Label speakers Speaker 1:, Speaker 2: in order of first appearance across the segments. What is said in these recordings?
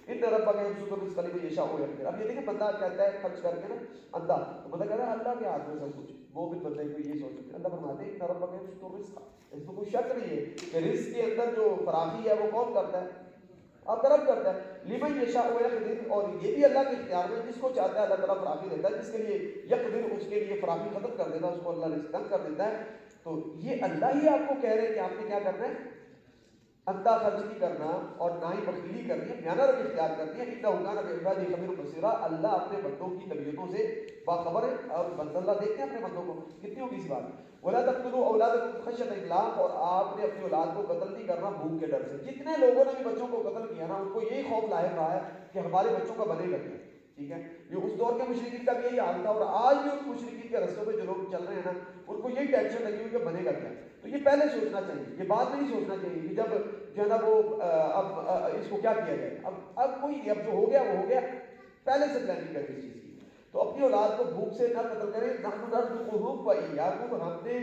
Speaker 1: ان ربک یبسط الرزق لمن یشاء ویقدر. اب یہ دیکھیں بندہ کہتا ہے خرچ کر کے نا اندھا، تو بندہ کہتا ہے اللہ کے ہاتھ میں سب کچھ، وہ بھی بندے کو یہ سوچتے ہیں. اللہ فرماتے ہیں ان ربک یبسط الرزق، اس میں کوئی شک نہیں ہے کہ رزق کے اندر جو فراخی ہے وہ کون کرتا ہے؟ آپ طرف کرتا ہے. لمن یشاء ویقدر، اور یہ بھی اللہ کے اختیار میں، جس کو چاہتا ہے اللہ تعالیٰ فراخی دیتا ہے، جس کے لیے یقدر اس کے لیے فراخی ختم کر دیتا ہے، اس کو اللہ رزق تنگ کر دیتا ہے. تو یہ اللہ ہی آپ کو کہہ رہے ہیں کہ آپ نے کیا کرنا ہے، اندھا خرچ نہیں کرنا اور نہ ہی بخیلی کرنی ہے، میانہ روی اختیار کرنی ہے. انہ کان بعبادہ خبیر بصیر، اللہ اپنے بندوں کی طبیعتوں سے باخبر ہے، اور اللہ دیکھتے ہیں اپنے بندوں کو. کتنی ہوگی اس بات. ولا تقتلوا اولادکم خشیۃ املاق، اور آپ نے اپنی اولاد کو قتل نہیں کرنا بھوک کے ڈر سے. جتنے لوگوں نے بھی بچوں کو قتل کیا نا، ان کو یہی خوف لاحق رہا ہے کہ ہمارے بچوں کا بنے گا کیا. ٹھیک ہے، یہ اس دور کے مشرکین کا بھی یہی حال تھا، اور آج بھی ان مشرکین کے رستوں پہ جو لوگ چل رہے ہیں نا، ان کو یہی ٹینشن لگی ہوئی کہ بنے گا کیا. تو یہ پہلے سوچنا چاہیے، یہ بعد میں نہیں سوچنا چاہیے کہ جب جو ہے نا وہ اب اس کو کیا کیا جائے. اب کوئی نہیں، اب جو ہو گیا وہ ہو گیا، پہلے سے پلاننگ کریں اس چیز کی. تو اپنی اولاد کو بھوک سے نہ قتل کریں. نحن نرزقهم وإياكم، ہم نے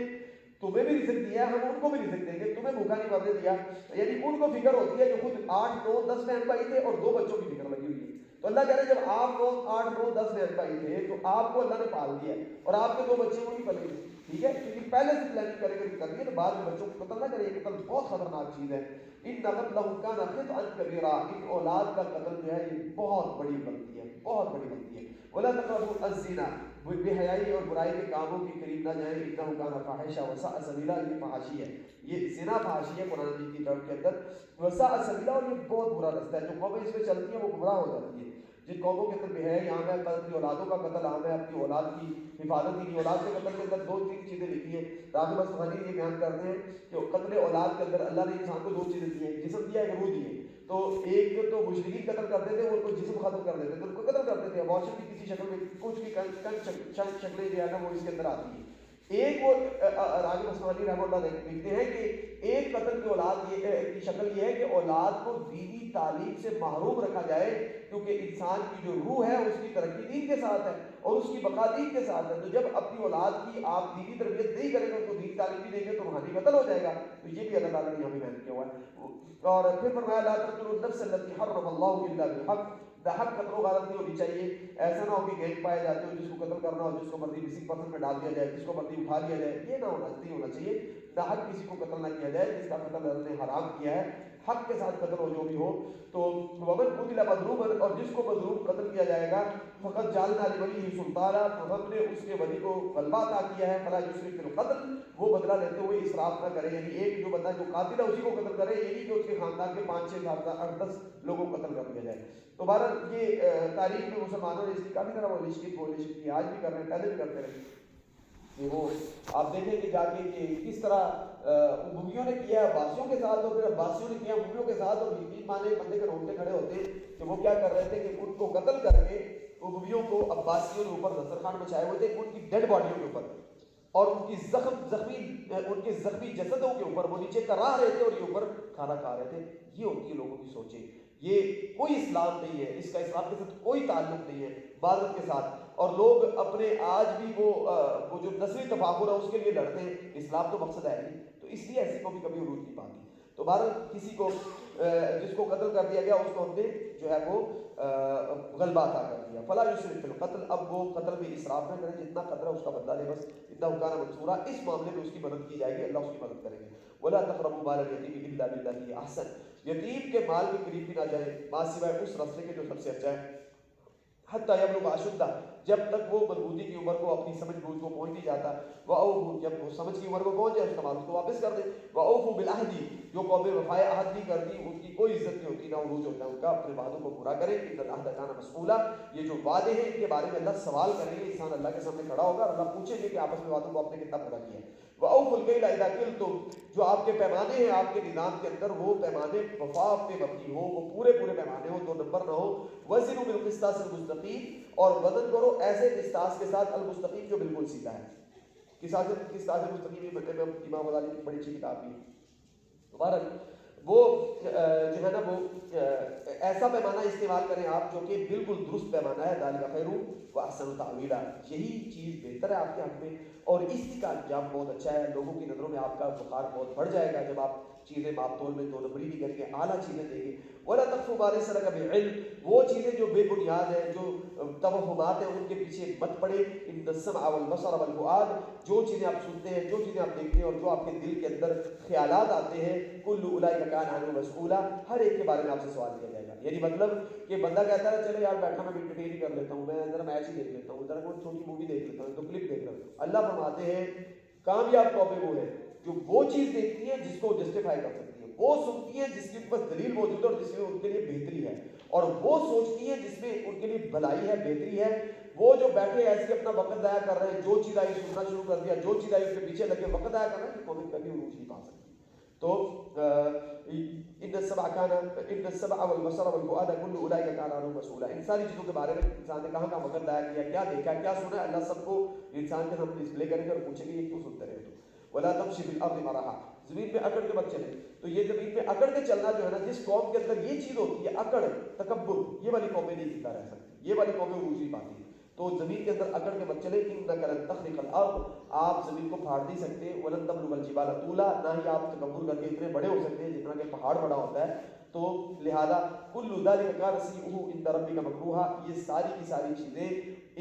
Speaker 1: تمہیں بھی رزق دیا ہے، ہم ان کو بھی رزق دیں گے، تمہیں بھوکا نہیں مرنے دیا. یعنی ان کو فکر ہوتی ہے جو خود 8 9 10 بہن بھائی تھے اور 2 بچوں کی فکر لگی ہوئی ہے. تو اللہ کہہ رہے ہیں جب آپ لوگ 8 9 10 بہن بھائی تھے تو آپ کو اللہ نے پال دیا ہے، اور آپ کے 2 بچے وہ نہیں پلے. ٹھیک ہے، کیونکہ پہلے سے پلاننگ کرنی ہے تو بعد میں بچوں کو قتل نہ کرے. قتل بہت خطرناک چیز ہے. ان قتلهم كان خطأ كبيرا، ان اولاد کا قتل جو ہے یہ بہت بڑی غلطی ہے، بہت بڑی غلطی ہے. ولا تقربوا الزنا، بے حیائی اور برائی کے کاموں کے قریب نہ جائیں. انه كان فاحشا وساء سبیلا، یہ فحاشی ہے، یہ زنا فحاشی ہے قرآن مجید کی طرف کے اندر. وساء سبیلا، اور یہ بہت برا رستہ ہے. جو قومیں اس پہ چلتی ہیں وہ گمراہ ہو جاتی ہیں. جن قوموں کے اندر بے حیائی عام ہے، اپنی اولادوں کا قتل عام ہے، اپنی اولاد کی حفاظت کی. اولاد کے قتل کے اندر 2 3 چیزیں لکھی ہیں. راغب اصفہانی یہ بیان کرتے ہیں کہ قتل اولاد کے اندر اللہ نے انسان کو 2 چیزیں دی ہیں، جسم دیا ہے، روح دی ہے. تو ایک تو مشرکین قتل کرتے تھے، وہ ان کو جسم ختم کر دیتے تھے، ان کو قتل کرتے تھے. ابارشن کی کسی شکل میں کچھ بھی شکلیں جو ہے نا وہ اس کے اندر آتی ہیں. ایک وہ راغب اصفہانی رحمہ اللہ لکھتے ہیں کہ ایک قتل کی اولاد کی شکل یہ ہے کہ اولاد کو دینی تعلیم سے محروم رکھا جائے، کیونکہ انسان کی جو روح ہے اس کی ترقی دین کے ساتھ ہے اور اس کی بقا دین کے ساتھ ہے. تو جب اپنی اولاد کی آپ دینی تربیت نہیں کریں گے، ان کو دینی تعلیم نہیں دیں گے تو روحانی قتل ہو جائے گا. تو یہ بھی اللہ تعالیٰ نے یہاں پہ بیان کیا ہوا ہے. اور پھر فرمایا لا تقتلوا النفس التي حرم الله الا بالحق، حق قتل و غارت نہیں ہونی چاہیے. ایسا نہ ہو کہ گینگ پائے جاتے ہو جس کو قتل کرنا ہو، جس کو مرضی کسی پرسن میں ڈال دیا جائے، جس کو مرضی اٹھا لیا جائے. یہ نہ ہونا چاہیے. حق کسی کو قتل نہ کیا جائے، جس کا قتل اللہ نے حرام کیا ہے. حق کے ساتھ قتل ہو جو بھی ہو. تو ومن قتل مظلوما، اور جس کو مظلوم قتل کیا جائے گا، فقط جعلنا لولیہ سلطانا، تو ہم نے اس کے ولی کو غلبہ عطا کیا ہے. فلا یسرف فی القتل، وہ بدلہ لیتے ہوئے اسراف نہ کرے. یعنی ایک جو بندہ جو قاتل ہے اسی کو قتل کرے، یہ نہیں کہ اس کے خاندان کے 5 6 7 8 10 لوگوں کو قتل کر دیا جائے. تو بہرحال یہ تاریخ میں مسلمانوں نے اس کی کافی طرح ولیشت کی، آج بھی کر رہے ہیں، پہلے بھی کرتے رہے. کہ وہ آپ دیکھیں کہ جا کے کہ کس طرح امویوں نے کیا عباسیوں کے ساتھ، اور پھر عباسیوں نے کیا امویوں کے ساتھ. اور یقین مانے بندے کے روٹے کھڑے ہوتے کہ وہ کیا کر رہے تھے کہ ان کو قتل کر کے امویوں کو عباسیوں کے اوپر دسترخوان بچھائے ہوئے تھے، ان کی ڈیڈ باڈیوں کے اوپر اور ان کی زخمی جسدوں کے اوپر وہ نیچے کراہ رہے تھے اور یہ اوپر کھانا کھا رہے تھے. یہ ہوتی ہے لوگوں کی سوچیں. یہ کوئی اسلام نہیں ہے، اس کا اسلام کے ساتھ کوئی تعلق نہیں ہے، عبادت کے ساتھ. اور لوگ اپنے آج بھی وہ جو نسلی تفاخر ہے اس کے لیے لڑتے ہیں. اسلام تو مقصد ہے نہیں، تو اس لیے ایسی کو بھی کبھی عروج نہیں پاتی. تو بہرحال کسی کو جس کو قتل کر دیا گیا اس کو ہم نے جو ہے وہ غلبہ عطا کر دیا. فلا یسرف فی القتل، اب وہ قتل میں اسراف نہ کرے، جتنا قتل ہے اس کا بدلہ لے بس. انہ کان منصورا، اس معاملے میں اس کی مدد کی جائے گی، اللہ اس کی مدد کریں گے. ولا تقربوا مال الیتیم الا بالتي هي احسن، یتیم کے مال کے قریب بھی نہ جائیں ماں سوائے اس راستے کے جو سب سے اچھا ہے. حتی یبلغ اشدہ، جب تک وہ بلغوتی کی عمر کو اپنی سمجھ بوجھ کو پہنچ نہیں جاتا. وَأَوْفُوا، جب وہ سمجھ کی عمر کو پہنچ جائے اس کا مال اس کو واپس کر دے. وَأَوْفُوا بِالْعَهْدِ، جو قوم وفائے عہد نہیں کرتی ان کی کوئی عزت نہیں ہوتی، نہ عروج ہوتا ہے ان کا. اپنے وعدوں کو پورا کریں. ان العہد کان مسئولا، یہ جو وعدے ہیں ان کے بارے میں اللہ سوال کریں گے. انسان اللہ کے سامنے کھڑا ہوگا اور اللہ پوچھیں گے کہ آپس میں وعدوں کو آپ نے کتنا پورا کیا ہے. وَأَوْفُوا الْكَيْلَ إِذَا كِلْتُمْ، جو آپ کے پیمانے ہیں آپ کے نظام کے اندر وہ پیمانے وفا پہ مبنی ہو، وہ پورے پیمانے ہو، 2 نمبر نہ ہو. وَزِنُوا بِالْقِسْطَاسِ الْمُسْتَقِيمِ، اور وزن کرو ایسے قسطاس کے ساتھ المستقیم جو بالکل سیدھا ہے. قسطاس مستقیم میں امام غزالی کی بڑی اچھی کتاب بھی ہے. دوبارہ وہ جو ہے نا وہ ایسا پیمانہ استعمال کریں آپ جو کہ بالکل درست پیمانہ ہے. ذالک خیر و احسن تاویلا، یہی چیز بہتر ہے آپ کے حق میں اور اس کا انجام بہت اچھا ہے. لوگوں کی نظروں میں آپ کا وقار بہت بڑھ جائے گا جب آپ چیزیں ماپ تول میں 2 نمبری بھی کریں گے، اعلیٰ چیزیں دیں گے۔ وَلَا تَقْفُ مَا لَيْسَ لَكَ بِعِلْمٍ، وہ چیزیں جو بے بنیاد ہیں، جو توہمات ہیں، ان کے پیچھے مت پڑے۔ إِنَّ السَّمْعَ وَالْبَصَرَ وَالْفُؤَادَ، جو چیزیں آپ سنتے ہیں، جو چیزیں آپ دیکھتے ہیں اور جو آپ کے دل کے اندر خیالات آتے ہیں، كُلُّ أُولَٰئِكَ كَانَ عَنْهُ مسؤولا، ہر ایک کے بارے میں آپ سے سوال کیا جائے گا۔ یعنی مطلب کہ بندہ کہتا ہے چلو یار بیٹھا میں انٹرٹین ہی کر لیتا ہوں، میں ذرا میچ ہی دیکھ لیتا ہوں، ذرا کوئی چھوٹی مووی دیکھ لیتا ہوں، تو کلپ دیکھ لیتا ہوں۔ اللہ فرماتے ہیں کامیاب قومیں وہ ہیں جو وہ چیز دیکھتی ہیں جس کو جسٹیفائی کر سکتی ہے، وہ سنتی ہیں جس کے پاس دلیل موجود ہے اور جس میں ان کے لیے بہتری ہے، اور وہ سوچتی ہیں جس میں ان کے لیے بھلائی ہے، بہتری ہے۔ وہ جو بیٹھے ایسے اپنا وقت ضائع کر رہے ہیں، جو چیز آئی سننا شروع کر دیا، جو چیز آئی اس کے پیچھے لگے وقت ضائع کر رہے ہیں، کہ قوم کبھی عروج نہیں پا سکتی۔ تو ان السمع والبصر والفؤاد كل اولئک کان عنہ مسؤولا، ان ساری چیزوں کے بارے میں انسان نے کہاں وقت ضائع کیا، کیا دیکھا، کیا سنا، اللہ سب کو انسان کے سامنے ڈسپلے کریں گے اور پوچھیں گے یہ کیوں سنتے رہے تو۔ ولا تمشي في الارض مرحا، زمین پہ اکڑ کے مت چلے۔ تو یہ زمین پہ اکڑ کے چلنا جو ہے نا، جس قوم کے اندر یہ چیز ہوتی ہے اکڑ، تکبر، یہ والی قومیں نہیں زندہ رہ سکتی، یہ والی قومیں عروج نہیں پاتی۔ تو زمین کے اندر اکڑ کے مت چلے۔ انک لن تخرق الارض، آپ زمین کو پھاڑ نہیں سکتے۔ ولن تبلغ الجبال طولا، نہ ہی آپ تکبر کر کے اتنے بڑے ہو سکتے ہیں جتنا کہ پہاڑ بڑا ہوتا ہے۔ تو لہذا کل ذلک کان سیئہ عند ربک مکروہا، یہ ساری کی ساری چیزیں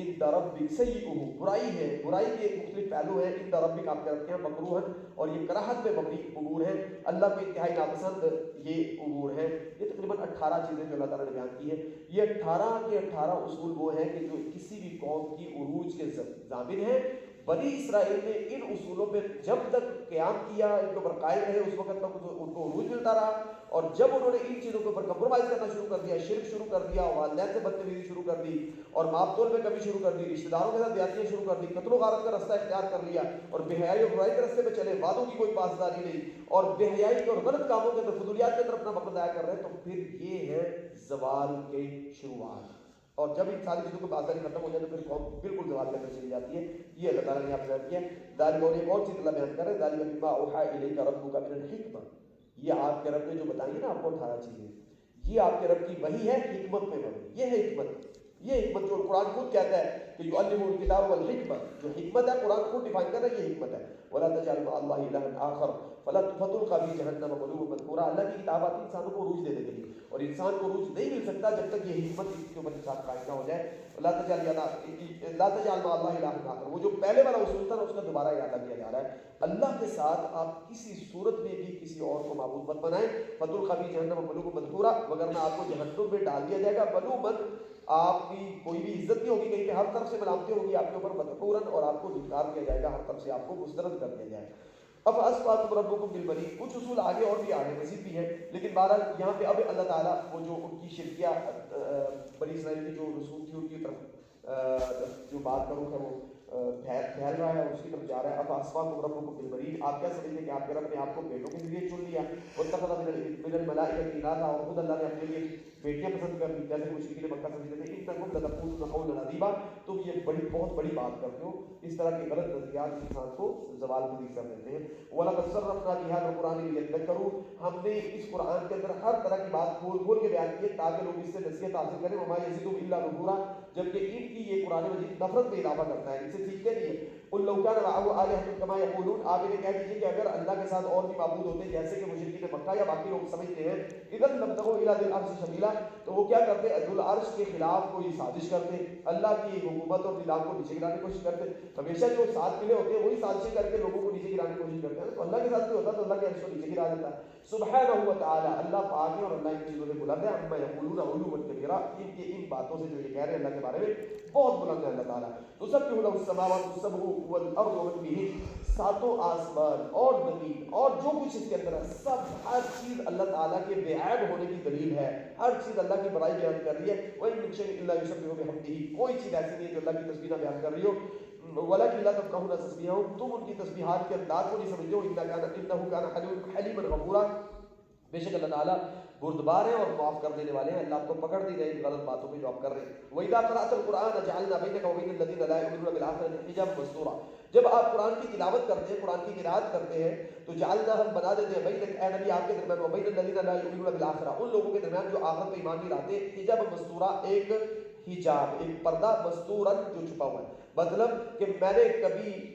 Speaker 1: عند ربک سیئہ، برائی ہے، برائی کے مختلف پہلو ہیں، عند ربک آپ کے رب کے یہاں مکروہا، اور یہ کراہت پہ مبنی امور ہیں، اللہ کو انتہائی ناپسند یہ امور ہیں۔ یہ تقریباً 18 چیزیں جو اللہ تعالیٰ نے بیان کی ہے۔ یہ 18 کے 18 اصول وہ ہیں کہ جو کسی بھی قوم کی عروج کے ضامن ہیں۔ بنی اسرائیل نے ان اصولوں پہ جب تک قیام کیا، ان کے اوپر قائم رہے، اس وقت تک ان کو عروج ملتا رہا، اور جب انہوں نے ان چیزوں کے اوپر کمپرومائز کرنا شروع کر دیا، شرک شروع کر دیا، والدین سے بدتمیزی شروع کر دی، اور ماپ تول میں کمی شروع کر دی، رشتہ داروں کے ساتھ زیادتیاں شروع کر دی، قتل و غارت کا رستہ اختیار کر لیا، اور بے حیائی اور برائی کے رستے پہ چلے، وعدوں کی کوئی پاسداری نہیں، اور بے حیائی کے اور غلط کاموں کے اندر، فضولیات کے اندر اپنا وقت ضائع کر رہے ہیں، تو پھر یہ ہے زوال کے شروعات۔ اور جب ان ساری چیزوں کو پاسداری ختم ہو جائے تو پھر قوم بالکل زوال کے اندر چلی جاتی ہے۔ یہ اللہ تعالیٰ نے آپ بیان کیا۔ ذالک، اور ایک اور چیز اللہ بیان کر رہے ہیں، ذالک مما اوحی الیک ربک من الحکمہ، یہ آپ کے رب نے جو بتائی ہے نا آپ کو 18 چیزیں، یہ آپ کے رب کی وحی ہے، حکمت پہ مبنی، یہ ہے حکمت۔ یہ حکمت جو قرآن خود کہتا ہے کہ یعلمہ الکتاب والحکمہ، جو حکمت ہے قرآن خود ڈیفائن کر رہا ہے، یہ حکمت ہے۔ ولا تجعل مع اللہ الہا آخر فتلقى فی جہنم ملوما مدحورا، اللہ کی کتاب آتی ہے انسانوں کو عروج دینے کے لیے، اور انسان کو عروج نہیں مل سکتا جب تک یہ حکمت اس کے اوپر ساتھ قائم نہ ہو جائے۔ لا تجعل مع اللہ الہا آخر، وہ جو پہلے والا اصول تھا نا، اس کا دوبارہ اعادہ کیا جا رہا ہے۔ اللہ کے ساتھ آپ کسی صورت میں بھی کسی اور کو معبود مت بنائیں۔ فتلقى فی جہنم ملوما مدحورا، وگرنہ آپ کو جہنم میں ڈال دیا جائے گا۔ ملوما، آپ کی کوئی بھی عزت نہیں ہوگی، کہیں پہ ہر طرف سے ملامتیں ہوگی آپ کے اوپر، مدحورا، اور آپ کو دھتکار کیا جائے گا، ہر طرف سے آپ کو مسترد کر دیا جائے گا۔ اب اصفاکم ربکم بالبنین، کچھ اصول آگے اور بھی آگے مزید بھی ہیں، لیکن بہرحال یہاں پہ اب اللہ تعالیٰ وہ جو ان کی شرکیہ بنی اسرائیل کی جو رسوم تھی ان کی طرف جو بات کروں ہے وہ پھیل رہا ہے اور اس کی طرف جا رہا ہے۔ اب اصفاکم ربکم بالبنین، آپ کیا سمجھتے ہیں کہ آپ کے رب نے آپ کو بیٹوں کے ذریعے چن لیا؟ واتخذ من الملائکۃ اناثا، اور خود اللہ نے اپنے لیے بیٹیاں پسند کر لی، جیسے مشرکین مکہ سمجھتے تھے انکم لتقولون قولا عظیما، تم یہ بہت بڑی بات کرتے ہو۔ اس طرح کے غلط نظریات انسان کو زوال پذیر کر دیتے ہیں۔ وَلَقَدْ صَرَّفْنَا فِي هَذَا الْقُرْآنِ لِيَذَّكَّرُوا، ہم نے اس قرآن کے اندر ہر طرح کی بات کھول کھول کے بیان کی ہے تاکہ لوگ اس سے نصیحت حاصل کریں۔ وَمَا يَزِيدُهُمْ إِلَّا نُفُورًا، جبکہ ان کی یہ قرآن مجید نفرت میں اضافہ کرتا ہے، ان سے سیکھتے نہیں ہے۔ قُل لَوْ كَانَ مَعَهُ آلِهَةٌ كَمَا يَقُولُونَ، آپ انہیں کہہ دیجیے کہ اگر اللہ کے ساتھ اور بھی معبود ہوتے جیسے کہ مشرکین مکہ یا باقی لوگ سمجھتے ہیں، اِذًا لَابْتَغُوا إِلَىٰ ذِي الْعَرْشِ سَبِيلًا، تو وہ کیا کرتے ذو العرش کے خلاف کوئی سازش کرتے، اللہ کی حکومت اور نظام کو نیچے گرانے کی کوشش کرتے۔ ہمیشہ جو ساتھ ملے ہوتے ہیں وہی سازشیں کر کے لوگوں کو نیچے گرانے کی کوشش کرتے ہیں، تو اللہ کے ساتھ بھی ہوتا تو اللہ کے عرش کو نیچے گرا دیتا ہے۔ سبحانہ و تعالی، اللہ پاک ہے اور اللہ ان چیزوں سے بلند ہے۔ عما یقولون علوا کبیرا، ان کے ان باتوں سے جو یہ کہہ رہے ہیں اللہ کے بارے میں بہت بلند ہے اللہ تعالیٰ۔ تسبح له السماوات السبع والارض ومن بهن، ساتوں آسمان اور زمین اور جو کچھ اس کے اندر ہے سب، ہر چیز اللہ تعالیٰ کے بے عیب ہونے کی دلیل ہے، ہر چیز اللہ کی بڑائی بیان کر رہی ہے۔ وَإِن مِّن شَيْءٍ إِلَّا يُسَبِّحُ بِحَمْدِهِ، کوئی چیز ایسی نہیں ہے جو اللہ کی تسبیح بیان کر رہی ہو۔ وَلَكِن لَا تَفْقَهُونَ تَسْبِيحَهُمْ، تم ان کی تسبیحات کے انداز کو نہیں سمجھتے ہو۔ إِنَّهُ كَانَ حَلِيمًا غَفُورًا، بے شک اللہ تعالیٰ بردبار ہے اور معاف کر دینے والے ہیں، اللہ آپ کو پکڑ نہیں رہے ان غلط باتوں پہ جو آپ کر رہے ہیں۔ وَإِذَا قَرَأْتَ الْقُرْآنَ جَعَلْنَا بَيْنَكَ وَبَيْنَ الَّذِينَ لَا يُؤْمِنُونَ بِالْآخِرَةِ حِجَابًا مَسْتُورًا، جب آپ قرآن کی تلاوت کرتے ہیں، قرآن کی قرأت کرتے ہیں، تو جعلنا، ہم بنا دیتے ہیں، بینک، اے نبی آپ کے درمیان، وبین الذین لا یؤمنون بالآخرہ، ان لوگوں کے درمیان جو آخرت پہ ایمان نہیں لاتے، حجاب مستورا، ایک حجاب، ایک پردہ مستورن جو چھپا ہوا ہے. مطلب کہ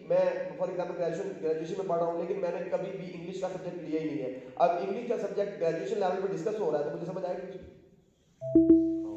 Speaker 1: میں فار ایگزامپل گریجویشن میں پڑھ رہا ہوں لیکن میں نے کبھی بھی انگلش کا سبجیکٹ لیا ہی نہیں ہے. اب انگلش کا سبجیکٹ گریجویشن لیول پہ ڈسکس ہو رہا ہے تو مجھے سمجھ آئے گی؟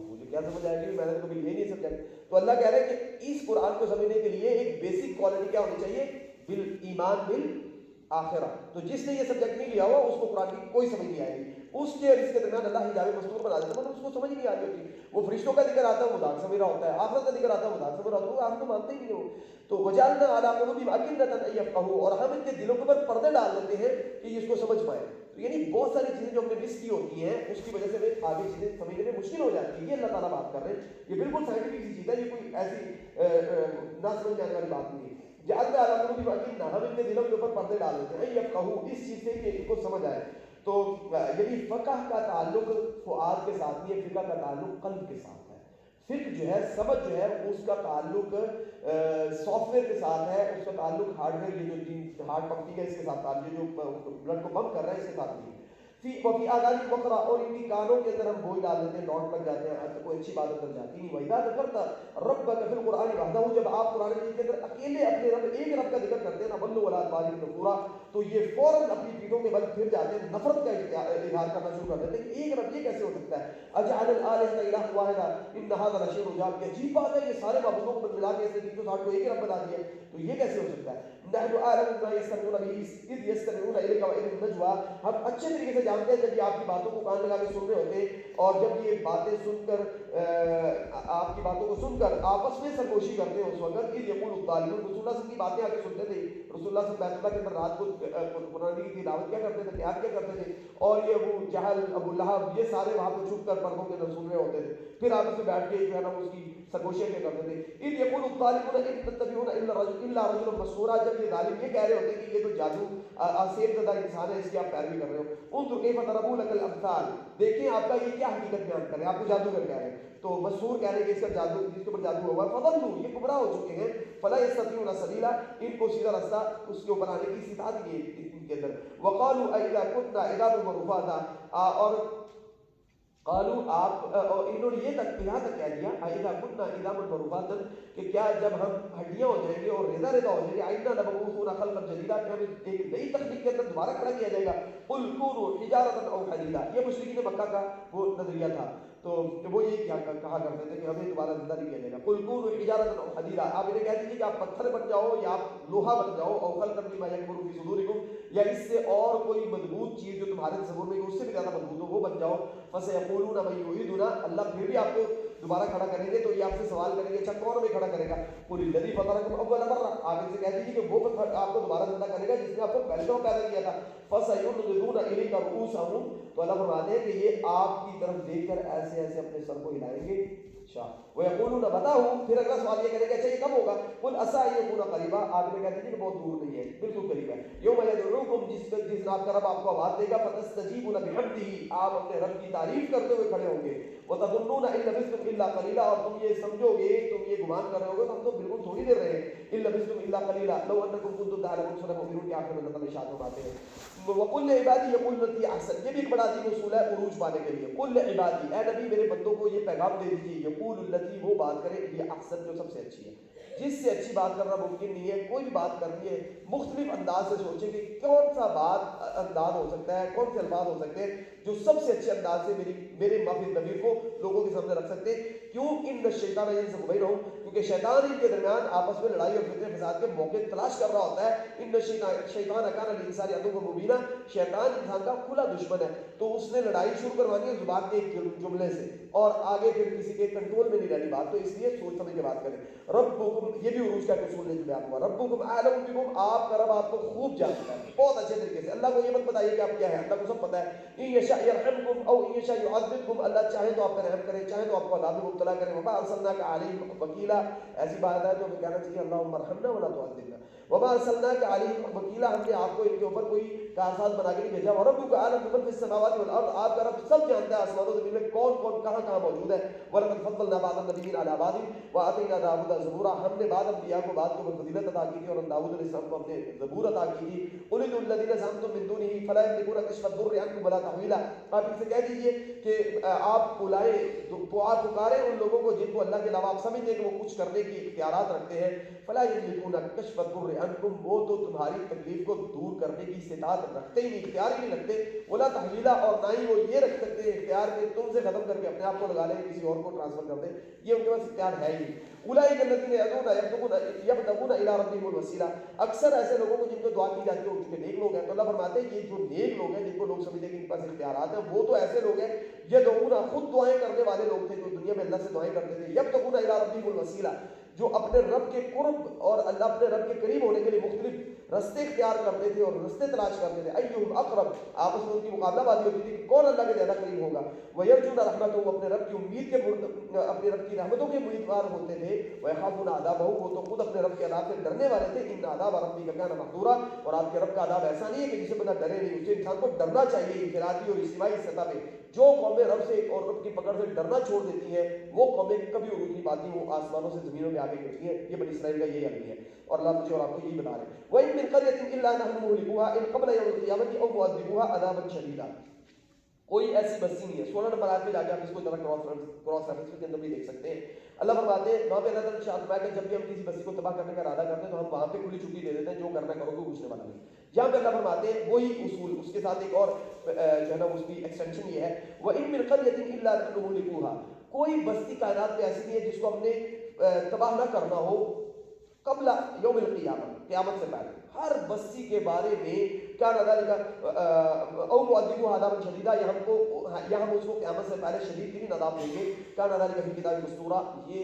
Speaker 1: مجھے کیا سمجھ آئے گی؟ میں نے تو کبھی لیا نہیں سبجیکٹ. تو اللہ کہہ رہے ہیں کہ اس قرآن کو سمجھنے کے لیے ایک بیسک کوالٹی کیا ہونی چاہیے؟ بالایمان بالآخرہ. تو جس نے یہ سبجیکٹ نہیں لیا ہوا اس کو قرآن کی کوئی سمجھ نہیں آئے گی. اس کے اور اس کے درمیان اللہ حجاب مستور بنا دیتا ہے، مطلب اس کو سمجھ نہیں آ رہی ہوتی. وہ فرشتوں کا ذکر آتا ہے وہ مذاق سمجھ رہا ہوتا ہے، آخرت کا ذکر آتا ہے وہ مذاق سمجھ رہا ہوتا ہے، آپ تو مانتے ہی نہیں ہو. تو وجعلنا علی قلوبہم اکنۃ ان یفقہوا، اور ہم ان کے دلوں کے اوپر پردے ڈال دیتے ہیں کہ یہ اس کو سمجھ پائے. تو یعنی بہت ساری چیزیں جو ہم نے مس کی ہوتی ہیں اس کی وجہ سے ہمیں آگے چیزیں سمجھنے میں مشکل ہو جاتی ہے. یہ اللہ تعالیٰ بات کر رہے ہیں، یہ بالکل سائنٹیفک سی چیز ہے، یہ کوئی ایسی نہ سمجھ جانے والی بات نہیں ہے. جعلنا علی قلوبہم اکنۃ، ہم ان کے دلوں کے اوپر پردے ڈال دیتے ہیں ان یفقہوا، اس چیز سے کہ ان کو سمجھ آئے. تو یعنی فقہ کا تعلق فؤاد کے ساتھ نہیں ہے، فقہ کا تعلق قلب کے ساتھ ہے. فقہ جو ہے، سمجھ جو ہے، اس کا تعلق سافٹ ویئر کے ساتھ ہے، اس کا تعلق ہارڈ ویئر، یہ جو ہارڈ پمپنگ ہے اس کے ساتھ تعلق، یہ جو بلڈ کو پمپ کر رہا ہے اس کے ساتھ نہیں. وفی آذان وقرا، اور ان کی کانوں کے اندر ہم بوجھ ڈال دیتے ہیں، ڈانٹ لگ جاتے ہیں، کوئی اچھی بات اندر جاتی نہیں. وَإِذَا ذَكَرْتَ رَبَّكَ فِي الْقُرْآنِ وَحْدَهُ، جب آپ قرآن مجید کے اندر اکیلے اپنے رب، ایک رب کا ذکر کرتے ہیں نا، وَلُّوا عَلَىٰ أَدْبَارِهِمْ نُفُورًا، تو یہ فوراً اپنی پیٹھوں کے بل پھر جاتے ہیں، نفرت کا اظہار کرنا شروع کر دیتے ہیں کہ ایک رب یہ کیسے ہو سکتا ہے. أَجَعَلَ الْآلِهَةَ إِلَٰهًا وَاحِدًا إِنَّ هَٰذَا لَشَيْءٌ عُجَابٌ، یہ عجیب بات ہے، یہ سارے معبودوں کو ملا کے اس نے 360 کو ایک ہی رب بنا دیا، تو یہ کیسے ہو سکتا ہے. نحن أعلم بما يستمعون به إذ يستمعون إليك وإذ النجوى، ہم اچھے طریقے سے جانتے ہیں جب یہ آپ کی باتوں کو کان لگا کے سن رہے ہوتے ہیں، اور جب یہ باتیں سن کر آپ کی باتوں کو سن کر آپس میں سرگوشی کرتے ہیں اس وقت. إذ يقول الظالمون، رسول اللہ صلی اللہ علیہ وسلم کی باتیں آ کے سنتے تھے. رسول اللہ صلی اللہ علیہ وسلم بیت اللہ کے اندر رات کو قرآن کی تلاوت کیا کرتے تھے، قیام کیا کرتے تھے، اور یہ ابو جہل، ابو لہب، یہ سارے وہاں پہ چھپ کر پردوں کے اندر سن رہے ہوتے تھے، پھر آپس میں بیٹھ کے جو ہے نا اس کی سرگوشیاں کیا کرتے تھے. إذ يقول الظالمون إن تتبعون إلا رجلا مسحورا، جب یہ ظالم یہ کہہ رہے ہوتے ہیں کہ یہ تو جادو سیر زدہ انسان ہے، اس کی آپ پیروی کر رہے ہو. انظر كيف ضربوا لك الامثال، دیکھیں آپ کا یہ کیا حقیقت بیان کر رہے ہیں، آپ کو جادوگر کہہ رہے ہیں. تو مسحور کہہ رہے ہیں کہ اس کا جادو، جس کے اوپر جادو ہوا. فضلوا، یہ گمراہ ہو چکے ہیں. فلا يستطيعون سبيلا، ان کو سیدھا راستہ اس کے اوپر آنے کی استطاعت نہیں ہے ان کے اندر. وقالوا أإذا كنا عظاما ورفاتا، اور قالوا آپ، انہوں نے یہ تک یہاں تک کہہ دیا أإذا كنا عظاما ورفاتا، کہ کیا جب ہم ہڈیاں ہو جائیں گے اور ریزہ ریزہ ہو جائیں گے، أإنا لمبعوثون خلقا جديدا، کہ ہمیں ایک نئی تخلیق کے اندر دوبارہ کھڑا کیا جائے گا. قل كونوا حجارة أو حديدا، یہ مشرکین مکہ کا وہ نظریہ تھا. تو وہ یہ کیا کہا کرتے تھے کہ ہمیں دوبارہ زندہ نہیں کیا جائے گا. قل كونوا حجارة أو حديدا، آپ انہیں کہہ دیجیے کہ آپ پتھر بن جاؤ یا آپ لوہا بن جاؤ. أو خلقا مما يكبر في صدوركم، یا اس سے اور کوئی مضبوط چیز جو تمہارے تصور میں اس سے بھی زیادہ مضبوط ہو وہ بن جاؤ. فسيقولون من يعيدنا، اللہ پھر بھی آپ کو دوبارہ کھڑا کریں گے. تو یہ آپ سے سوال کریں گے، اچھا کون ہمیں کھڑا کرے گا. قل الذي فطركم اول مرة، آپ ان سے کہہ دیجیے کہ وہ آپ کو دوبارہ زندہ کرے گا جس نے آپ کو پہلے دفعہ پیدا کیا تھا. فسينغضون إليك رؤوسهم، تو اللہ فرماتے ہیں کہ یہ آپ کی طرف دیکھ کر ایسے ایسے اپنے سر کو ہلائیں گے. اچھا ويقولون متى، پھر اگلا سوال یہ کریں گے اچھا یہ کب ہوگا. قل عسى أن يكون قريبا، آپ نے کہہ دیجیے کہ بہت دور نہیں ہے، بالکل قریب ہے. يوم يدعوكم، جس دن آپ کا رب آپ کو آواز دے گا. فتستجيبون بحمده، آپ اپنے رب کی تعریف کرتے ہوئے کھڑے ہوں گے. وتظنون إن لبثتم إلا قليلا، اور تم یہ سمجھو گے، تم یہ گمان کر رہے ہوگے ہم تو بالکل تھوڑی دیر رہے. إن لبثتم إلا قليلا لو أنكم كنتم تعلمون، سورہ مومنون کے آخر میں اللہ ارشاد فرماتے ہیں وقل لعبادی یقولون التی احسن، یہ بھی ایک بڑا عظیم اصول ہے عروج پانے کے لیے. قل لعبادی، اے نبی میرے بندوں کو یہ پیغام دے دیجیے، یقول التی، وہ بات کرے، یہ احسن، جو سب سے اچھی ہے. جس سے اچھی بات کرنا ممکن نہیں ہے. کوئی بھی بات کرنی ہے مختلف انداز سے سوچیں کہ کون سا بات انداز ہو سکتا ہے، کون سے الفاظ ہو سکتے ہیں جو سب سے اچھے انداز سے میرے معافی ضمیر کو لوگوں کے سامنے رکھ سکتے ہیں. کیوں؟ ان الشیطان ینزغ بینہم، کیونکہ شیطان ان کے درمیان آپس میں لڑائی اور فتنے فساد کے موقع تلاش کر رہا ہوتا ہے. ان الشیطان کان للانسان عدوا مبینا، شیطان انسان کا کھلا دشمن ہے. تو اس نے لڑائی شروع کروانی ہے زبان کے ایک جملے سے، اور آگے پھر کسی کے کنٹرول میں نہیں رہنی بات. تو اس لیے سوچ سمجھ کے بات کریں. ربکم، یہ بھی عروج کا اصول ہے جو بیان ہوا. ربکم اعلم بکم، آپ کا رب آپ کو خوب جانتا ہے بہت اچھے طریقے سے. اللہ کو یہ مت بتائیے کہ آپ کیا ہے، اللہ کو سب پتہ ہے. ان یشاء یرحمکم او ان یشاء یعذبکم، اللہ چاہے تو آپ پر رحم کرے، چاہے تو آپ کو عذاب میں مبتلا کرے. وما ارسلناک علیہم وکیلا، ایسی بات ہے تو ہمیں کہنا چاہیے اللہم ارحمنا ولا تعذبنا. وما ارسلناک علیہم وکیلا، ہم نے آپ کو ان کے اوپر کوئی کارساز بنا کے نہیں بھیجا. وَرَبُّكَ أَعْلَمُ بِمَنْ فِي السَّمَاوَاتِ وَالْأَرْضِ, آپ کا رب سب جانتا ہے آسمانوں زمین میں کون کون کہاں کہاں موجود ہے. وَلَقَدْ فَضَّلْنَا بَعْضَ النَّبِيِّينَ عَلَىٰ بَعْضٍ وَآتَيْنَا دَاوُودَ زَبُورًا, ہم نے بعض انبیاء کو بعض کے اوپر فضیلت عطا کی تھی اور داؤد علیہ السلام کو ہم نے زبور عطا کی تھی. قُلِ ادْعُوا الَّذِينَ زَعَمْتُم مِّن دُونِهِ فَلَا يَمْلِكُونَ كَشْفَ الضُّرِّ عَنكُمْ وَلَا تَحْوِيلًا, آپ ان سے کہہ دیجئے کہ آپ بلائیں پکاریں ان لوگوں کو جن کو اللہ کے علاوہ آپ سمجھتے ہیں کہ وہ کچھ کرنے کی اختیارات رکھتے ہیں. فلا یملکون کشف الضر عنکم, وہ تو تمہاری تکلیف کو دور کرنے کی استطاعت رکھتے ہی نہیں, اختیار ہی نہیں رکھتے. ولا تحویلا, اور نہ ہی وہ یہ رکھ سکتے ہیں اختیار کہ تم سے ختم کر کے اپنے آپ کو لگا لیں کسی اور کو ٹرانسفر کر دیں, یہ ان کے پاس اختیار ہے ہی. اولئک الذین یدعون یبتغون الی ربہم الوسیلہ, اکثر ایسے لوگوں کو جن کو دعا کی جاتی ہے ان کے نیک لوگ ہیں. تو اللہ فرماتے ہیں یہ جو نیک لوگ ہیں جن کو لوگ سمجھتے ہیں کہ ان کے پاس اختیارات ہیں, وہ تو ایسے لوگ ہیں یدعون, خود دعائیں کرنے والے لوگ تھے جو دنیا میں اللہ سے دعائیں کرتے تھے. یبتغون الی ربہم الوسیلہ, جو اپنے رب کے قرب اور اللہ اپنے رب کے قریب ہونے کے لیے مختلف رستے اختیار کرتے تھے اور رستے تلاش کرتے تھے. ایہم اقرب, آپس میں ان کی مقابلہ بازی ہوتی تھی کہ کون اللہ کے زیادہ قریب ہوگا. ویرجون رحمتہ, اپنے رب کی امید کے اپنے رب کی رحمتوں کے امیدوار ہوتے تھے. ویخافون عذابہ, وہ تو خود اپنے رب کے عذاب سے ڈرنے والے تھے. ان عذاب ربک کان محذورا, اور آپ کے رب کا عذاب ایسا نہیں ہے کہ جسے بندہ ڈرے نہیں, اسے انسان کو ڈرنا چاہیے انفرادی اور اجتماعی سطح پہ. جو قومیں رب سے اور رب کی پکڑ سے ڈرنا چھوڑ دیتی ہیں وہ قومیں کبھی عروج نہیں پاتی, وہ آسمانوں سے زمینوں میں آگے کرتی ہیں. یہ بنی اسرائیل کا یہی عمل ہے, اور اللہ مجھے اور آپ کو یہی بتا رہے ہیں. وَإِن مِّن قَرْيَةٍ إِلَّا نَحْنُ مُهْلِكُوهَا إِن قَبْلَ يَوْمِ الْقِيَامَةِ أَوْ مُعَذِّبُوهَا عَذَابًا شَدِيدًا. کوئی ایسی بستی نہیں ہے. 16 نمبر آیت میں جا کے آپ اس کو ذرا کراس ریفرنس کے اندر بھی دیکھ سکتے ہیں. اللہ فرماتے ہیں وہاں پہ اللہ تعالیٰ شاہ فرمایا کہ جب بھی ہم کسی بستی کو تباہ کرنے کا ارادہ کرتے ہیں تو ہم وہاں پہ کھلی چھٹی دے دیتے ہیں, جو کرنا کرو کوئی پوچھنے والا نہیں. یہاں پہ اللہ فرماتے ہیں وہی اصول, اس کے ساتھ ایک اور جو ہے نا اس کی ایکسٹینشن یہ ہے وَإِن مِّن قَرْيَةٍ إِلَّا نَحْنُ مُهْلِكُوهَا, کوئی بستی کائنات میں ایسی نہیں ہے جس کو ہم نے تباہ نہ کرنا ہو قبل یوم القیامہ, قیامت سے پہلے. ہر بستی کے بارے میں کیا نظر او معذبوها عذابا شدیدا, یا ہم اس کو قیامت سے پہلے شدید ترین عذاب دیں گے. کیا نظر کا کتاب مستورہ, یہ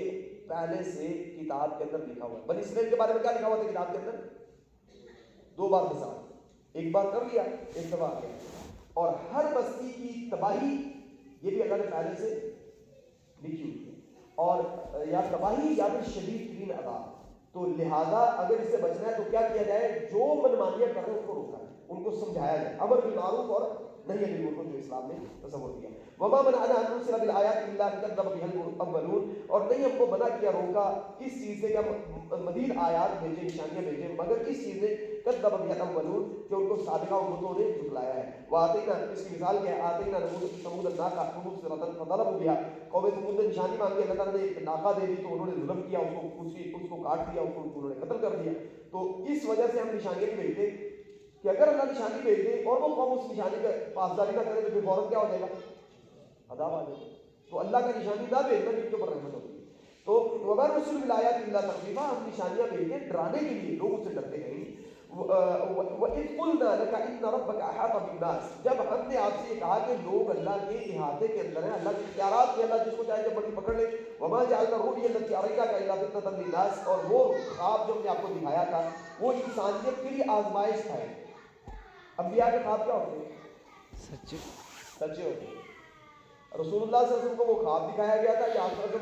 Speaker 1: پہلے سے کتاب کے اندر لکھا ہوا ہے. بنی اسرائیل کے بارے میں کیا لکھا ہوا تھا کتاب کے اندر؟ 2 بار مثال, ایک بار کر لیا, ایک دفعہ کیا. اور ہر بستی کی تباہی یہ بھی اللہ نے پہلے سے لکھی ہوئی ہے, اور یا تباہی یا پھر شدید ترین عذاب. تو لہذا اگر اس سے بچنا ہے تو کیا کیا جائے, جو منمانیاں کر رہے ہیں ان کو روکا جائے, ان کو سمجھایا جائے, امر بالمعروف اور نہی عن المنکر جو اسلام نے تصور کیا. وما منعنا ان نرسل بالآیات الا ان كذب بها الاولون, اور نہیں ہم کو منع کیا, روکا اس چیز سے کہ ہم مزید آیات بھیجیں, نشانیاں بھیجیں, مگر اس چیز نے كذب بها الاولون کہ ان کو سابقہ امتوں نے جھٹلایا ہے. وآتینا, اس کی مثال کیا ہے, آتینا ثمود الناقہ مبصرة فظلموا بها, قوم ثمود نے نشانی مانگی, اللہ تعالیٰ نے ایک ناقہ دے دی تو انہوں نے ظلم کیا, اس کو کاٹ دیا, اس کو انہوں نے قتل کر دیا. تو اس وجہ سے ہم نشانیاں نہیں بھیجتے کہ اگر اللہ نشانی بھیج دے اور وہ قوم اس نشانی کا پاسداری نہ کرے تو پھر فوراً کیا ہو جائے گا, عذاب آ جائے گا. تو اللہ کا نشانی نہ بھیجنا جن کے اوپر رحمت ہوتی ہے. تو وما نرسل بالآیات الا تخویفا, ہم نشانیاں بھیجتے ڈرانے کے لیے, لوگ اس سے ڈرتے ہیں. وَإِذْ قُلْنَا لَكَ إِنَّ رَبَّكَ أَحَاطَ بِالنَّاسِ, جب ہم نے آپ سے یہ کہا کہ لوگ اللہ کے احاطے کے اندر ہیں, اللہ کے اختیارات میں, اللہ جس کو چاہے جب بڑی پکڑ لے. وَمَا جَعَلْنَا الرُّؤْيَا الَّتِي أَرَيْنَاكَ إِلَّا فِتْنَةً لِلنَّاسِ, اور وہ خواب جو ہم نے آپ کو دکھایا تھا وہ انسانیت کے لیے آزمائش تھا. انبیاء کے خواب کیا ہوتے ہیں؟ سچے ہوتے ہیں. رسول اللہ صلی اللہ علیہ وسلم کو وہ خواب دکھایا گیا تھا یا آپ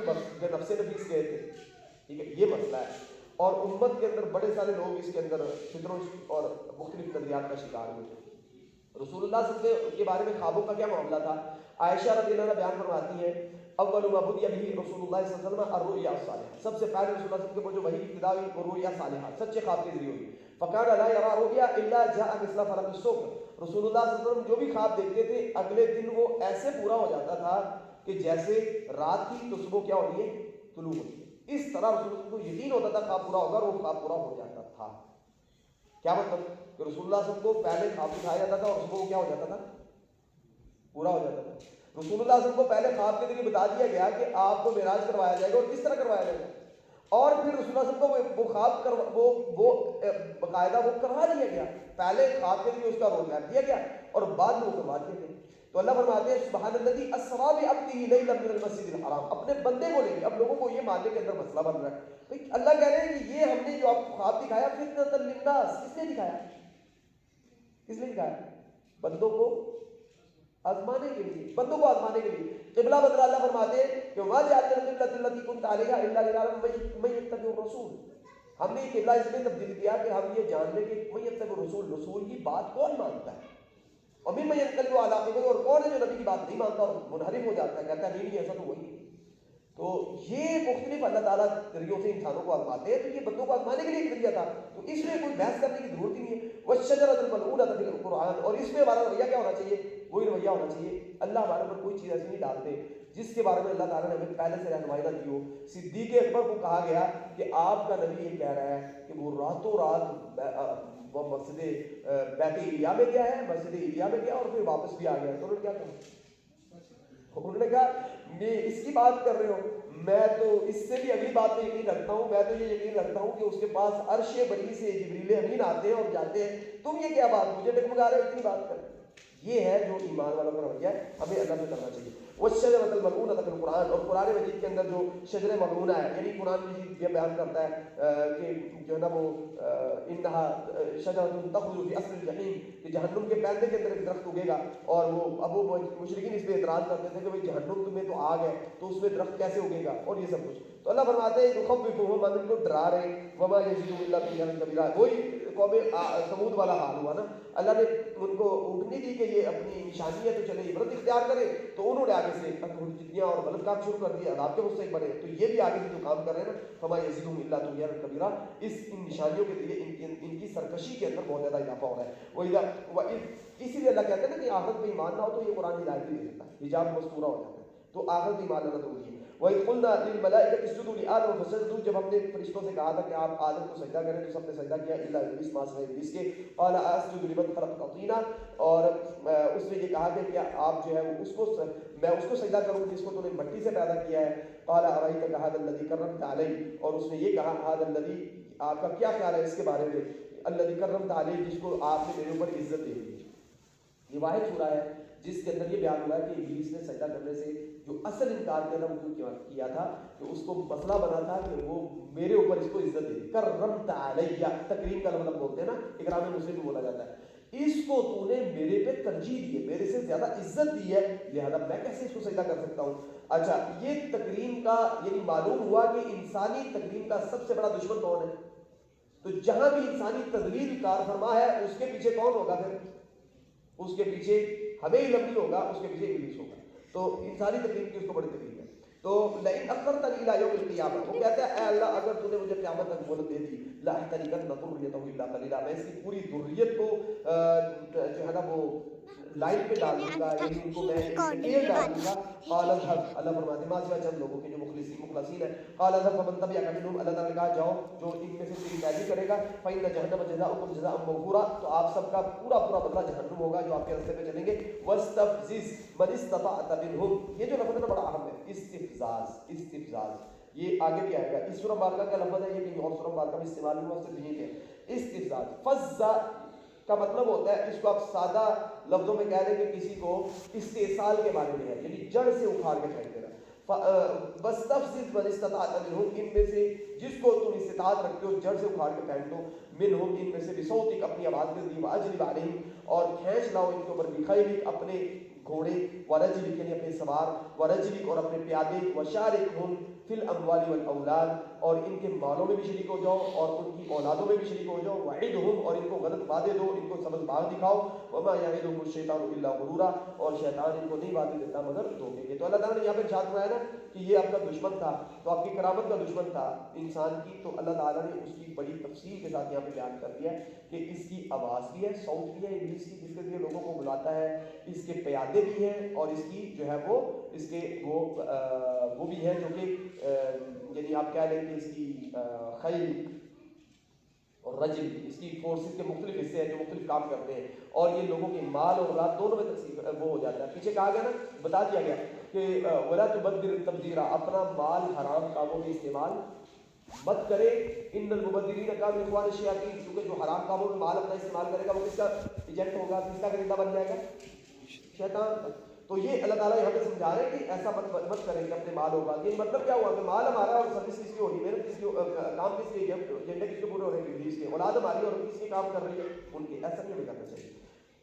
Speaker 1: نفس نفیس گئے تھے, ٹھیک ہے, یہ مسئلہ ہے. اور امت کے اندر بڑے سارے لوگ اس کے اندر فطروں اور مختلف نظریات کا شکار ہوئے. رسول اللہ صلی اللہ علیہ وسلم کے بارے میں خوابوں کا کیا معاملہ تھا؟ عائشہ رضی اللہ عنہا بیان فرماتی ہے اول ما بدی به رسول اللہ صلی اللہ علیہ وسلم الرؤیا الصالحہ, سب سے پہلے رسول اللہ صلی اللہ علیہ وسلم کے جو وحی ابتدا ہوئی وہ رؤیا صالحہ, سچے خواب کے ذریعے ہوئی. فکان لا یرا رؤیا الا جاء مثل فلق الصبح, رسول اللہ صلی اللہ علیہ وسلم جو بھی خواب دیکھتے تھے اگلے دن وہ ایسے پورا ہو جاتا تھا کہ جیسے رات تھی تو صبح کیا ہو رہی ہے, طلوع ہو رہی ہے. اس طرح رسول اللہ کو یقین ہوتا تھا خواب پورا ہوگا, اور وہ خواب پورا ہو جاتا تھا. کیا مطلب کہ رسول اللہ صلی اللہ علیہ وسلم کو پہلے خواب دکھایا جاتا تھا اور صبح کیا ہو جاتا تھا, پورا ہو جاتا تھا. رسول اللہ صلی اللہ علیہ وسلم کو پہلے خواب کے ذریعے بتا دیا گیا کہ آپ کو معراج کروایا جائے گا اور کس طرح کروایا جائے گا, اور پھر رسول اللہ صلی اللہ علیہ وسلم کو وہ خواب وہ باقاعدہ وہ کروا دیا گیا. پہلے خواب کے ذریعے اس کا رول میپ دیا گیا اور بعد میں وہ کروا دیا گیا. تو اللہ فرماتے ہیں سبحان الذی اسری بعبدہ لیلا من المسجد الحرام, اپنے بندے کو لے کے. اب لوگوں کو یہ ماننے کے اندر مسئلہ بن رہا ہے, اللہ کہہ رہے ہیں کہ یہ ہم نے جو آپ کو خواب دکھایا فتنۃ للناس, کس نے دکھایا, کس نے دکھایا؟ بندوں کو آزمانے کے لیے, بندوں کو آزمانے کے لیے. قبلہ بدلا, اللہ فرماتے ہیں کہ وما جعلنا القبلۃ التي كنت عليها الا لنعلم من يتبع الرسول, ہم نے قبلہ اس لیے تبدیل کیا کہ ہم یہ جان لیں کہ من یتبع رسول کی بات کون مانتا ہے، اور ممن ينقلب على عقبیہ، اور کون ہے جو نبی کی بات نہیں مانتا اور منحرف ہو جاتا ہے، کہتا ہے نہیں ایسا تو وہی نہیں۔ تو یہ مختلف اللہ تعالیٰ ذریعوں سے انسانوں کو آزماتے ہیں، تو یہ بندوں کو آزمانے کے لیے ایک ذریعہ تھا، تو اس میں کوئی بحث کرنے کی ضرورت ہی نہیں ہے۔ والشجرۃ الملعونۃ فی القرآن، اور اس میں ہمارا رویہ کیا ہونا چاہیے؟ وہی رویہ ہونا چاہیے، اللہ ہمارے اوپر کوئی چیز ایسی نہیں ڈالتے جس کے بارے میں اللہ تعالیٰ نے ہمیں پہلے سے رہنمائی نہ دی ہو۔ صدیق اکبر کو کہا گیا کہ آپ کا نبی یہ کہہ رہا ہے کہ وہ راتوں رات وہ مسجد بیت ایلیا میں گیا ہے، مسجد ایلیا میں گیا اور پھر واپس بھی آ گیا، تو انہوں نے کیا کہا؟ انہوں نے کہا میں اس کی بات کر رہے ہو، میں تو اس سے بھی اگلی بات پہ یقین رکھتا ہوں، میں تو یہ یقین رکھتا ہوں کہ اس کے پاس عرش بری سے جبریل امین آتے ہیں اور جاتے ہیں، تم یہ کیا بات مجھے ڈگمگا رہے ہو اتنی بات کر۔ یہ ہے جو ایمان والوں کا رویہ ہے، ہمیں اللہ سے کرنا چاہیے۔ والشجرۃ الملعونۃ فی القرآن، اور قرآن مجید کے اندر جو شجر ملعونہ ہے، یعنی قرآن مجید یہ بیان کرتا ہے کہ جو ہے نا وہ انہا شجرۃ تخرج فی اصل الجحیم، کہ جہنم کے پہلے کے اندر ایک درخت اگے گا، اور وہ اب وہ مشرکین اس پہ اعتراض کرتے تھے کہ بھئی جہنم تمہیں تو آگ ہے تو اس میں درخت کیسے اگے گا، اور یہ سب کچھ۔ تو اللہ فرماتے ہیں یخوفہم، ان کو ڈرا رہے ہیں، وما یزیدہم الا طغیانا کبیرا۔ وہی قوم ثمود والا حال ہوا نا، اللہ نے ان کو اونٹنی دی کہ یہ اپنی نشانی ہے تو چلے عبرت اختیار کرے، تو انہوں نے آگے سے جتیاں اور غلط کام شروع کر دیا، عذاب کے مستحق بنے۔ تو یہ بھی آگے سے جو کام کر رہے ہیں نا، فما یزیدہم الا طغیانا کبیرا، ان نشانیوں کے ذریعے ان کی سرکشی کے اندر بہت زیادہ اضافہ ہو رہا ہے۔ اسی لیے اللہ کہتے ہیں نا کہ آخرت میں ایمان نہ ہو تو یہ قرآن ہدایت بھی دے دیتا ہے، حجاب مستورہ ہو جاتا ہے، تو آخرت میں ایمان لانا ضروری ہے۔ وَإِذْ قُلْنَا لِلْمَلَائِكَةِ اسْجُدُوا لِآدَمَ فَسَجَدُوا، جب ہم نے فرشتوں سے کہا تھا کہ آپ آدم کو سجدہ کریں تو سب نے سجدہ کیا الا ابلیس، ما سوائے ابلیس کے۔ قال اسجد لمن خلقت طینا، اور اس نے یہ کہا کہ کیا آپ جو ہے وہ میں اس کو سجدہ کروں جس کو تو نے مٹی سے پیدا کیا ہے۔ قال ارأیتک ھذا الذی کرمت علیہ، اور اس نے یہ کہا ھذا الذی، آپ کا کیا خیال ہے اس کے بارے میں، الذی کرمت علیہ، جس کو آپ نے میرے اوپر عزت دے دی۔ یہ واحد سورہ ہے جس کے اندر یہ بیان ہوا ہے کہ ابلیس نے سجدہ کرنے سے جو اصل انکار کیا تھا کہ اس کو مسئلہ بنا تھا کہ وہ میرے اوپر اس کو عزت دے دی، کرمت علیہ، تکریم کا مطلب بولتے ہیں نا، اکرام مسلم میں بولا جاتا ہے، اس کو تو نے میرے پہ ترجیح دی ہے، میرے سے زیادہ عزت دی ہے، لہذا میں کیسے اس کو سجدہ کر سکتا ہوں۔ اچھا، یہ تکریم کا یعنی معلوم ہوا کہ انسانی تکریم کا سب سے بڑا دشمن کون ہے؟ تو جہاں بھی انسانی تذلیل کار فرما ہے اس کے پیچھے کون ہوگا؟ پھر اس کے پیچھے ہمیں علم نہیں ہوگا، اس کے پیچھے ابلیس ہوگا۔ تو انسانی تکلیف کی اس کو بڑی تکلیف ہے۔ تو لئن اخرتنی الی یوم القیامہ، وہ کہتا ہے اے اللہ اگر تو نے مجھے قیامت تک مہلت دے دی، لاحترقن ذریتہ الا قلیلا، میں اس کی پوری ذریت کو جو ہے نا وہ لائٹ پہ ڈال دوں گا، یعنی ان کو میں تیل ڈال دوں گا۔ قال اذهب، اللہ فرماتے ہیں ماضی چند لوگوں کے جو مخلصین ہیں، قال اذهب فمن تبعك منهم، اللہ تعالیٰ نے کہا جاؤ جو ان میں سے تیری پیروی کرے گا، فإن جہنم جزاؤکم جزاء موفورا، تو آپ سب کا پورا بدلہ جہنم ہوگا جو آپ کے راستے پہ چلیں گے۔ واستفزز من استطعت منهم، یہ جو لفظ ہے نا بڑا اہم ہے، استفزاز، یہ آگے بھی آئے گا، اس سورہ مبارکہ کا لفظ ہے، یہ کہیں اور سورہ مبارکہ میں استعمال ہوا، صرف یہی ہے استفزاز۔ فزا کا مطلب ہوتا ہے، اس کو آپ سادہ لفظوں میں کہہ دیں کہ کسی کو استحصال کے بارے میں ہے، یعنی جڑ سے اکھاڑ کے پھینک دینا۔ واستفزز من استطعت منهم، ان میں سے جس کو تم استطاعت رکھتے ہو جڑ سے اکھاڑ کے پھینک دو، منهم ان میں سے بصوتک، اپنی آواز کے ذریعے، واجلب علیہم، اور کھینچ لاؤ ان کے اوپر، بخیلک، اپنے گھوڑے، ورجلک یعنی اپنے سوار، ورجلک اور اپنے پیادے، وشارکہم فی الاموال والاولاد، اور ان کے مالوں میں بھی شریک ہو جاؤ اور ان کی اولادوں میں بھی شریک ہو جاؤ، وعدہم، اور ان کو غلط وعدے دو، ان کو سبز باغ دکھاؤ، وما یعدہم الشیطان الا غرورا، اور شیطان ان کو نہیں وعدے دیتا مگر دھوکے کے۔ تو اللہ تعالیٰ نے یہاں پہ ارشاد فرمایا نا کہ یہ آپ کا دشمن تھا، تو آپ کی کرامت کا دشمن تھا انسان کی، تو اللہ تعالیٰ نے اس کی بڑی تفصیل کے ساتھ یہاں پہ بیان کر دیا ہے کہ اس کی آواز بھی ہے، صوت بھی ہے ابلیس کی جس کے ذریعے لوگوں کو بلاتا ہے، اس کے پیادے بھی ہیں، اور اس کی جو ہے وہ اس کے وہ بھی ہے جو کہ یعنی آپ کہہ لیں کہ اس کی خیل اور رجل، اس کی فورسز کے مختلف حصے ہیں جو مختلف کام کرتے ہیں، اور یہ لوگوں کے مال اور اولاد دونوں میں تقسیم وہ ہو جاتا ہے۔ پیچھے کہا گیا نا، بتا دیا گیا کہ ولا تبذر تبذیرا، اپنا مال حرام کاموں میں استعمال مت کرے، ان المبذرین کانوا اخوان الشیاطین، کیونکہ جو حرام کاموں میں مال اپنا استعمال کرے گا وہ کس کا ایجنٹ ہوگا، کس کا گرندہ بن جائے گا؟ شیطان۔ تو یہ اللہ تعالیٰ یہاں پہ سمجھا رہے ہیں کہ ایسا مت کریں کہ اپنے مال ہوگا، یہ مطلب کیا ہوا کہ مال ہمارا اور سروس کس کی ہو رہی ہے، محنت کس کی، کام کس کی، ایجنڈے کس کے پورے ہو رہے ہیں، ابلیس کے، اولاد ہماری اور کس کے کام کر رہی ہے ان کے، ایسا نہیں کرنا چاہیے۔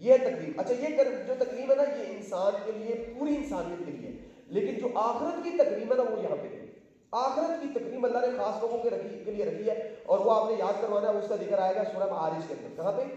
Speaker 1: یہ تکلیف. اچھا یہ جو تکلیف ہے نا یہ انسان کے لیے, پوری انسانیت کے لیے, لیکن جو آخرت کی تکلیف ہے نا وہ یہاں پہ ہے. آخرت کی تکلیف اللہ نے خاص لوگوں کے لیے رکھی ہے, اور وہ آپ نے یاد کروانا ہے. اس کا ذکر آئے گا سورہ معارج کے اندر. کہاں پہ؟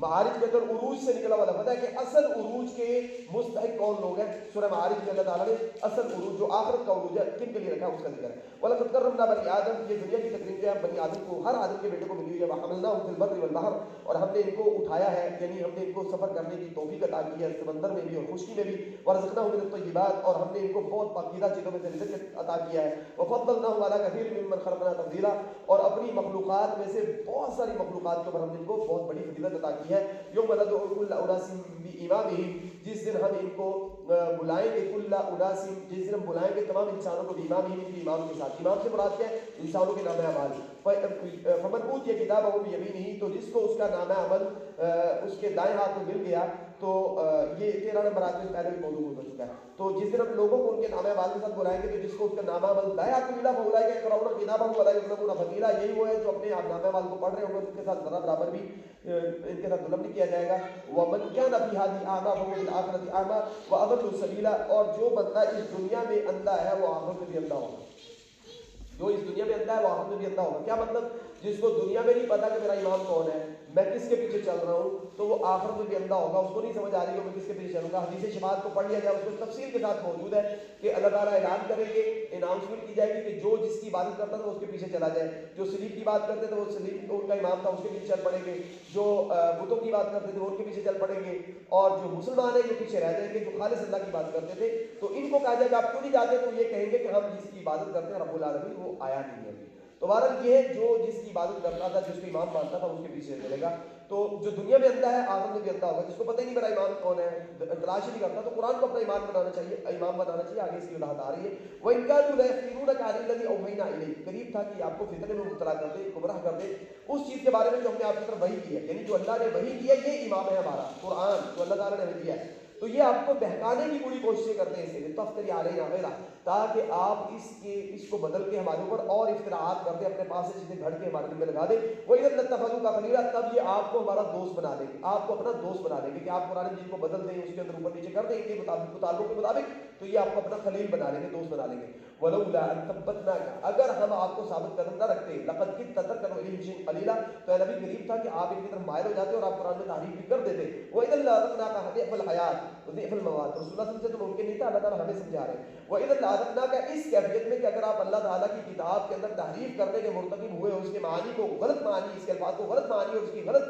Speaker 1: معارج کے اندر عروج سے نکلا ہوا لفظ ہے کہ اصل عروج کے مستحق کون لوگ ہیں. سورہ معارج میں اللہ تعالیٰ نے اصل عروج جو آخرت کا عروج ہے کن کے لیے رکھا ہے اس کا ذکر ہے. وَلَقَدْ كَرَّمْنَا بَنِي آدَمَ, یہ دنیا کی تکلیف جو ہے بنی آدم کو, ہر آدم کے بیٹے کو ملی ہوئی ہے. وَحَمَلْنَاهُمْ فِي الْبَرِّ وَالْبَحْرِ, اور ہم نے ان کو اٹھایا ہے, یعنی ہم نے ان کو سفر کرنے کی توفیق عطا کی ہے سمندر میں بھی اور خشکی میں بھی. وَرَزَقْنَاهُمْ مِنَ الطَّيِّبَاتِ, اور ہم نے ان کو بہت پاکیزہ چیزوں میں سے رزق عطا کیا ہے. وَفَضَّلْنَاهُمْ عَلَىٰ كَثِيرٍ مِّمَّنْ خَلَقْنَا تَفْضِيلًا, اور اپنی مخلوقات میں سے بہت ساری مخلوقات کے اوپر ہم نے ان کو بہت بڑی فضیلت عطا کی ہے. يَوْمَ نَدْعُو كُلَّ أُنَاسٍ بِإِمَامِهِمْ, جس دن ہم ان کو بلائیں گے, کل اناس, جس دن ہم بلائیں گے تمام انسانوں کو, امام ہی ان امام کے ساتھ. امام سے مراد کیا ہے؟ انسانوں کے نام اعمال. فمن اوتی کتابہ بیمینہ, تو جس کو اس کا نام عمل اس کے دائیں ہاتھ میں مل گیا, تو یہ 13 نمبر آدمی پہلے بھی موضوع ہو چکا ہے. تو جس دن ہم لوگوں کو ان کے نام اعمال کے ساتھ بلائیں گے, تو جس کو اس کا نام عمل دائیں ہاتھ میں ملا, فاولئک یقرؤون کتابہم ولا یظلمون فتیلا, یہی وہ ہے جو اپنے نام اعمال کو پڑھ رہے ہوں گے, ان کے ساتھ ذرا برابر بھی ان کے ساتھ ظلم نہیں کیا جائے گا. ومن كان في هذه اعمى فهو في الاخره اعمى واضل سبيلا, اور جو بندہ اس دنیا میں اندھا ہے وہ آخرت میں بھی اندھا ہوگا. جو اس دنیا میں اندھا ہے وہ آخرت میں بھی اندھا ہوگا. کیا مطلب؟ جس کو دنیا میں نہیں پتا کہ میرا امام کون ہے, میں کس کے پیچھے چل رہا ہوں, تو وہ آخرت میں بھی اندھا ہوگا. اس کو نہیں سمجھ آ رہی ہے میں کس کے پیچھے چلوں گا. حدیث شفاعت کو پڑھ لیا جائے, اس میں تفصیل کے ساتھ موجود ہے کہ اللہ تعالیٰ اعلان کریں گے, اناؤنسمنٹ کی جائے گی کہ جو جس کی عبادت کرتا تھا وہ اس کے پیچھے چلا جائے. جو سلیپ کی بات کرتے تھے وہ سلیپ ان کا امام تھا اس کے پیچھے چل پڑیں گے. جو بتوں کی بات کرتے تھے وہ ان کے پیچھے چل پڑیں گے. اور جو مسلمان ہیں یہ پیچھے رہ جائیں گے. جو خالص اللہ کی بات کرتے تھے تو ان کو کہا جائے گا آپ کیوں نہیں جاتے, تو یہ کہیں گے کہ ہم جس کی عبادت کرتے ہیں رب العالمین وہ آیا نہیں ہے. تو بہرحال یہ ہے جو جس کی عبادت کرتا تھا, جس کو امام مانتا تھا, اس کے پیچھے چلے گا. تو جو دنیا میں اندھا ہے آخرت میں بھی اندھا ہوگا. جس کو پتہ ہی نہیں میرا امام کون ہے, تلاش ہی نہیں کرتا, تو قرآن کو اپنا امام بنانا چاہیے, امام بنانا چاہیے. آگے اس کی وضاحت آ رہی ہے. وَإِن كَانُوا لَيَفْتِنُونَكَ عَنِ الَّذِي أَوْحَيْنَا إِلَيْكَ, قریب تھا کہ آپ کو فتنے میں مبتلا کر دے, گمراہ کر دے اس چیز کے بارے میں جو ہم نے آپ کی طرف وحی کی ہے. یعنی جو اللہ نے وحی کی ہے یہ امام ہے ہمارا قرآن, جو اللہ تعالیٰ نے وحی دیا ہے. تو یہ آپ کو بہکانے کی پوری کوششیں کرتے ہیں, اس لیے تفتری علینا غیرہ, تاکہ آپ اس کو بدل کے ہمارے اوپر اور افتراءات کر دیں, اپنے پاس سے چیزیں گھڑ کے ہمارے دل میں لگا دیں. وَإِذًا لَاتَّخَذُوكَ خَلِيلًا, تب یہ آپ کو ہمارا دوست بنا دیں گے, آپ کو اپنا دوست بنا دیں گے کہ آپ قرآن مجید کو بدل دیں, اس کے اندر اوپر نیچے کر دیں ان کے مطالبوں کے مطابق, تو یہ آپ کو اپنا خلیل بنا لیں گے, دوست بنا لیں گے. وَلَوْلَا أَن ثَبَّتْنَاكَ, اگر ہم آپ کو ثابت قدم نہ رکھتے, لَقَدْ كِدتَّ تَرْكَنُ إِلَيْهِمْ شَيْئًا قَلِيلًا, تو اے نبی قریب تھا کہ آپ ان کی طرف مائل ہو جاتے اور آپ قرآن میں تعریف بھی کر دیتے. وَإِذًا لَأَذَقْنَاكَ ضِعْفَ الْحَيَاةِ وَضِعْفَ الْمَمَاتِ, رسول اللہ صلی اللہ علیہ وسلم سے تو ممکن نہیں تھا, اللہ تعالیٰ ہمیں سمجھا رہے ہیں. وَإِذًا لَأَذَقْنَاكَ, اس کیفیت میں کہ اگر آپ اللہ تعالیٰ کی کتاب کے اندر تحریف کرنے کے مرتکب ہوئے, اس کے معانی کو غلط معانی, اس کے الفاظ کو غلط معانی اور اس کی غلط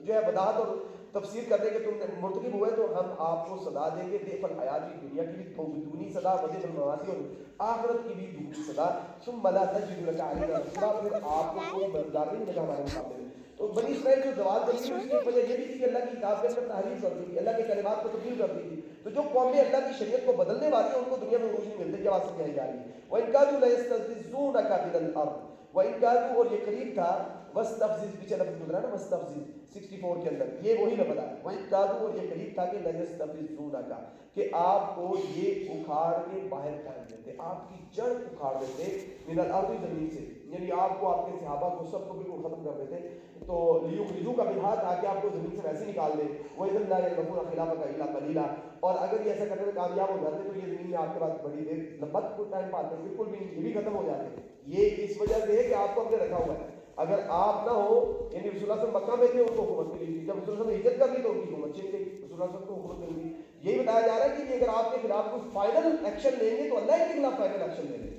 Speaker 1: جو ہے وضاحت اور تفسیر کرنے کے تم مرتکب ہوئے, تو ہم آپ کو سزا دیں گے ضعف الحیات کی, دنیا کی بھی دگنی سزا, وضعف الممات اور آخرت کی بھی دگنی سزا. ثم لا تجد لك علينا نصيرا, پھر آپ کو کوئی مددگار نہیں ملے ہمارے مقابلے میں. تو بنی اسرائیل جو زوال کر دی اس کی وجہ یہ بھی تھی کہ اللہ کی کتاب کے اندر تحریف کر دی تھی, اللہ کے کلمات کو تبدیل کر دی تھی. تو جو قومیں اللہ کی شریعت کو بدلنے والی ہیں ان کو دنیا میں عروج نہیں ملتے, یہ بات سمجھائی جا رہی ہے. وَإِن كَادُوا لَيَسْتَفْزِزُونَكَ مِنَ الْأَرْضِ, وَإِن كَادُوا, اور یہ قریب تھا, وَاسْتَفْزِز, پیچھے لفظ گزرا نا وَاسْتَفْزِز 64 کے اندر, یہ وہی لفظ ہے. وَإِن كَادُوا, اور یہ قریب تھا کہ لَيَسْتَفْزِزُونَكَ, کہ آپ کو یہ اکھاڑ کے باہر پھینک دیتے, آپ کی جڑ اکھاڑ دیتے, من الارض, زمین سے, یعنی آپ کو, آپ کے صحابہ کو, سب کو بالکل ختم کر دیتے. تو لیخرجوک منہا, تاکہ آپ کو زمین سے ویسے نکال دے. وَإِذًا لَا يَلْبَثُونَ خِلَافَكَ إِلَّا قَلِيلًا, اور اگر یہ ایسا کرنے میں کامیاب ہو جاتے تو یہ زمین میں آپ کے پاس بڑی دیر لمبت کو ٹائم پاتے, بالکل بھی یہ بھی ختم ہو جاتے. یہ اس وجہ سے ہے کہ آپ کو ہم نے رکھا ہوا ہے. اگر آپ نہ ہو, یعنی رسول اللہ صلی اللہ علیہ وسلم مکہ میں تھے, ان کو حکومت ملی تھی, جب رسول اللہ صلی اللہ علیہ وسلم نے ہجرت کر لی تو ان کی حکومت چھن گئی, رسول اللہ صلی اللہ علیہ وسلم کو حکومت مل گئی. یہی بتایا جا رہا ہے کہ اگر آپ کے خلاف کوئی فائنل ایکشن لیں گے تو اللہ کے خلاف فائنل ایکشن لیں گے.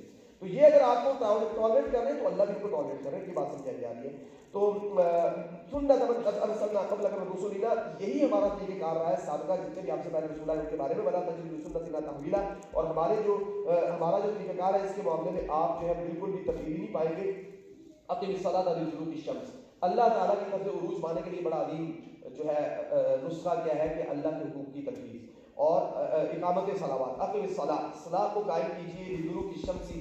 Speaker 1: تو یہ اگر آپ کو ٹالریٹ کر رہے ہیں تو اللہ بھی ان کو ٹالریٹ کر رہے ہیں, یہ بات سمجھائی جا رہی ہے. تو سنت من قد ارسلنا قبلک من رسلنا, یہی ہمارا طریقہ کار رہا ہے سابقہ جتنے بھی آپ سے پہلے رسول اللہ ان کے بارے میں, ولا تجد لسنتنا تحویلا, اور ہمارا جو طریقہ کار ہے اس کے معاملے میں آپ جو ہے بالکل بھی تبدیلی نہیں پائیں گے. اقم الصلاۃ لدلوک الشمس, اللہ تعالیٰ کی طرف سے عروج پانے کے لیے بڑا عظیم جو ہے نسخہ کیا ہے کہ اللہ کے حقوق کی تکلیف اور اقامت صلوات. اقم الصلاۃ, صلاۃ کو قائم کیجیے, لدلوک الشمس,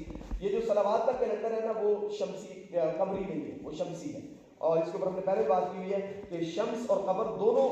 Speaker 1: یہ جو صلوات کا کیلنڈر ہے نا وہ شمسی قمری نہیں ہے, وہ شمسی ہے. اور اس کے اوپر ہم نے پہلے بات کی ہوئی ہے کہ شمس اور قمر دونوں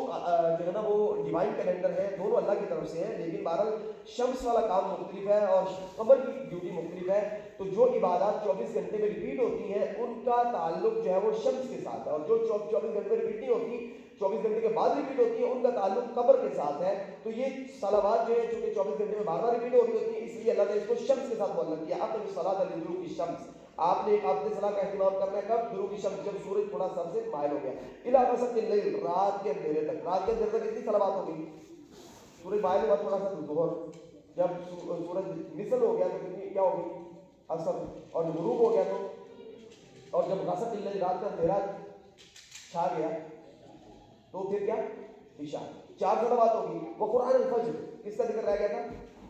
Speaker 1: جو ہے نا وہ ڈیوائن کیلنڈر ہے، دونوں اللہ کی طرف سے ہیں، لیکن بہرحال شمس والا کام مختلف ہے اور قمر کی ڈیوٹی مختلف ہے. تو جو عبادات 24 گھنٹے میں ریپیٹ ہوتی ہیں ان کا تعلق جو ہے وہ شمس کے ساتھ ہے، اور جو 24 گھنٹے میں ریپیٹ نہیں ہوتی، 24 گھنٹے کے بعد ریپیٹ ہوتی ہے، ان کا تعلق قمر کے ساتھ ہے. تو یہ صلوات جو ہے چونکہ 24 گھنٹے میں بار بار ریپیٹ ہو رہی ہوتی ہے، اس لیے اللہ نے اس کو شمس کے ساتھ معلق کیا. اقم الصلاۃ لدلوک الشمس، آپ نے ایک آپ نے صلاح کا اہتمام کرنا ہے کب؟ غروب الشمس، جب سورج تھوڑا سر سے مائل ہو گیا. الی غسق اللیل، رات کے اندھیرے تک. رات کے اندھیرے تک کتنی صلوات ہوگی؟ سورج مائل ہوا تھوڑا سا ظہر، جب سورج مثل ہو گیا تو کتنی کیا ہوگی؟ اثر. اور جب غروب ہو گیا تو، اور جب غسق اللیل رات کا اندھیرا چھا گیا تو پھر کیا؟ عشاء. 4 صلوات ہوگی. وہ قرآن الفجر، کس کا ذکر رہ گیا تھا؟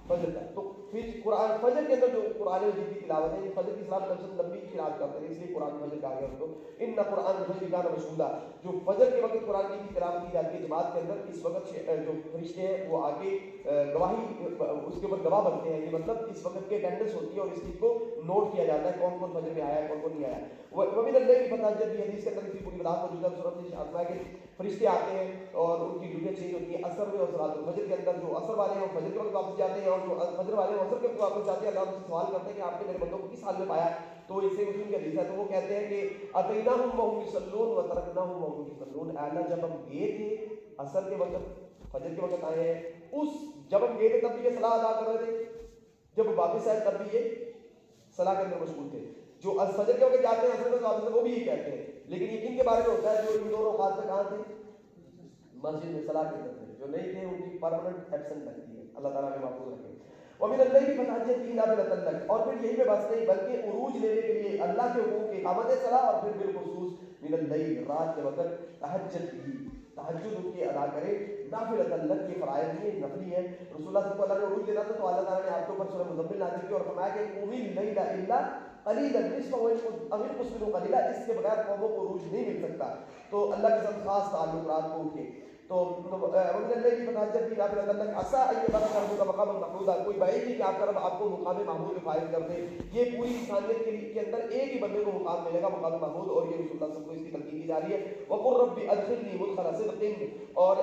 Speaker 1: فجر کا. تو پھر قرآن فجر کے اندر جو قرآن مجید کی تلاوت ہے، فجر کی صلاۃ کم سے کم لمبی قرات کرتے ہیں، اس لیے قرآن فجر کہا گیا اس کو. ان قرآن الفجر کان مشہودا، جو فجر کے وقت قرآن کی تلاوت کی جاتی ہے جماعت کے اندر، اس وقت جو فرشتے ہیں وہ آگے گواہی اس کے اوپر گواہ بنتے ہیں. یہ مطلب اس وقت کی اٹینڈنس ہوتی ہے اور اس چیز کو نوٹ کیا جاتا ہے کون کون فجر میں آیا ہے، کون کون نہیں آیا. وہ بھی اللہ کی فتح بھی حدیث کے اندر اس کی پوری بات موجود ہے. سورۃ الشمس کے فرشتے آتے ہیں اور ان کی ڈیوٹیاں چینج ہوتی ہیں. اثر میں اور صلاۃ الفجر کے اندر جو اثر والے ہیں وہ فجر کے وقت واپس جاتے ہیں، اور جو فجر والے ہیں اثر کے وقت واپس جاتے ہیں. اللہ سے سوال کرتے ہیں کہ آپ نے میرے بندوں کو کس حال میں پایا؟ تو اس سے مسلم کی حدیث ہے. تو وہ کہتے ہیں کہ اتیناہم وہم یصلون وترکناہم وہم یصلون، اے اللہ جب ہم گئے تھے اثر کے وقت، فجر کے وقت آئے ہیں، اس جب ہم گئے تھے تب بھی یہ صلاح ادا کر رہے تھے، جب واپس آئے تب بھی یہ صلاح کے اندر مشغول تھے. جو فجر کے وقت جاتے ہیں اثر میں واپس وہ بھی یہ کہتے ہیں. لیکن یہ کن کے بارے میں ہوتا ہے؟ جو ان دونوں اوقات میں کہاں تھے؟ مسجد میں صلاح کے اندر تھے. جو نہیں تھے ان کی پرماننٹ ایبسنٹ لگتی ہے. اللہ تعالیٰ نے محفوظ رکھے. ومن الليل فتهجد به نافلة لك، اور پھر یہی میں بس نہیں بلکہ عروج لینے کے لیے اللہ کے حقوق کی اقامت صلاح، اور پھر بالخصوص من اللیل رات کے وقت تہجد بھی، تہجد ان کی ادا کرے. نافلة لك کے فرائض میں نفلی ہے. رسول اللہ صلی اللہ علیہ وسلم کو اللہ نے عروج دینا تھا تو اللہ تعالیٰ نے آپ کے اوپر سورہ مزمل نازل کی اور فرمایا کہ قم اللیل الا قلیلا نصفه او انقص منه قلیلا، اس کے بغیر قوموں کو عروج نہیں مل سکتا. تو اللہ کے ساتھ خاص تعلق رات کو اٹھے. تو ومن الليل فتهجد به نافلة لك عسى ان يبعثك ربك مقاما محمودا، کوئی بعید نہیں کہ آپ کا رب آپ کو مقام محمود فائز کر دے. یہ پوری انسانیت کے اندر ایک ہی بندے کو مقام ملے گا، مقام محمود، اور یہ رسول اللہ صلی اللہ علیہ وسلم کو اس کی تلقین کی جا رہی ہے. وقل رب ادخلني مدخل صدق، اور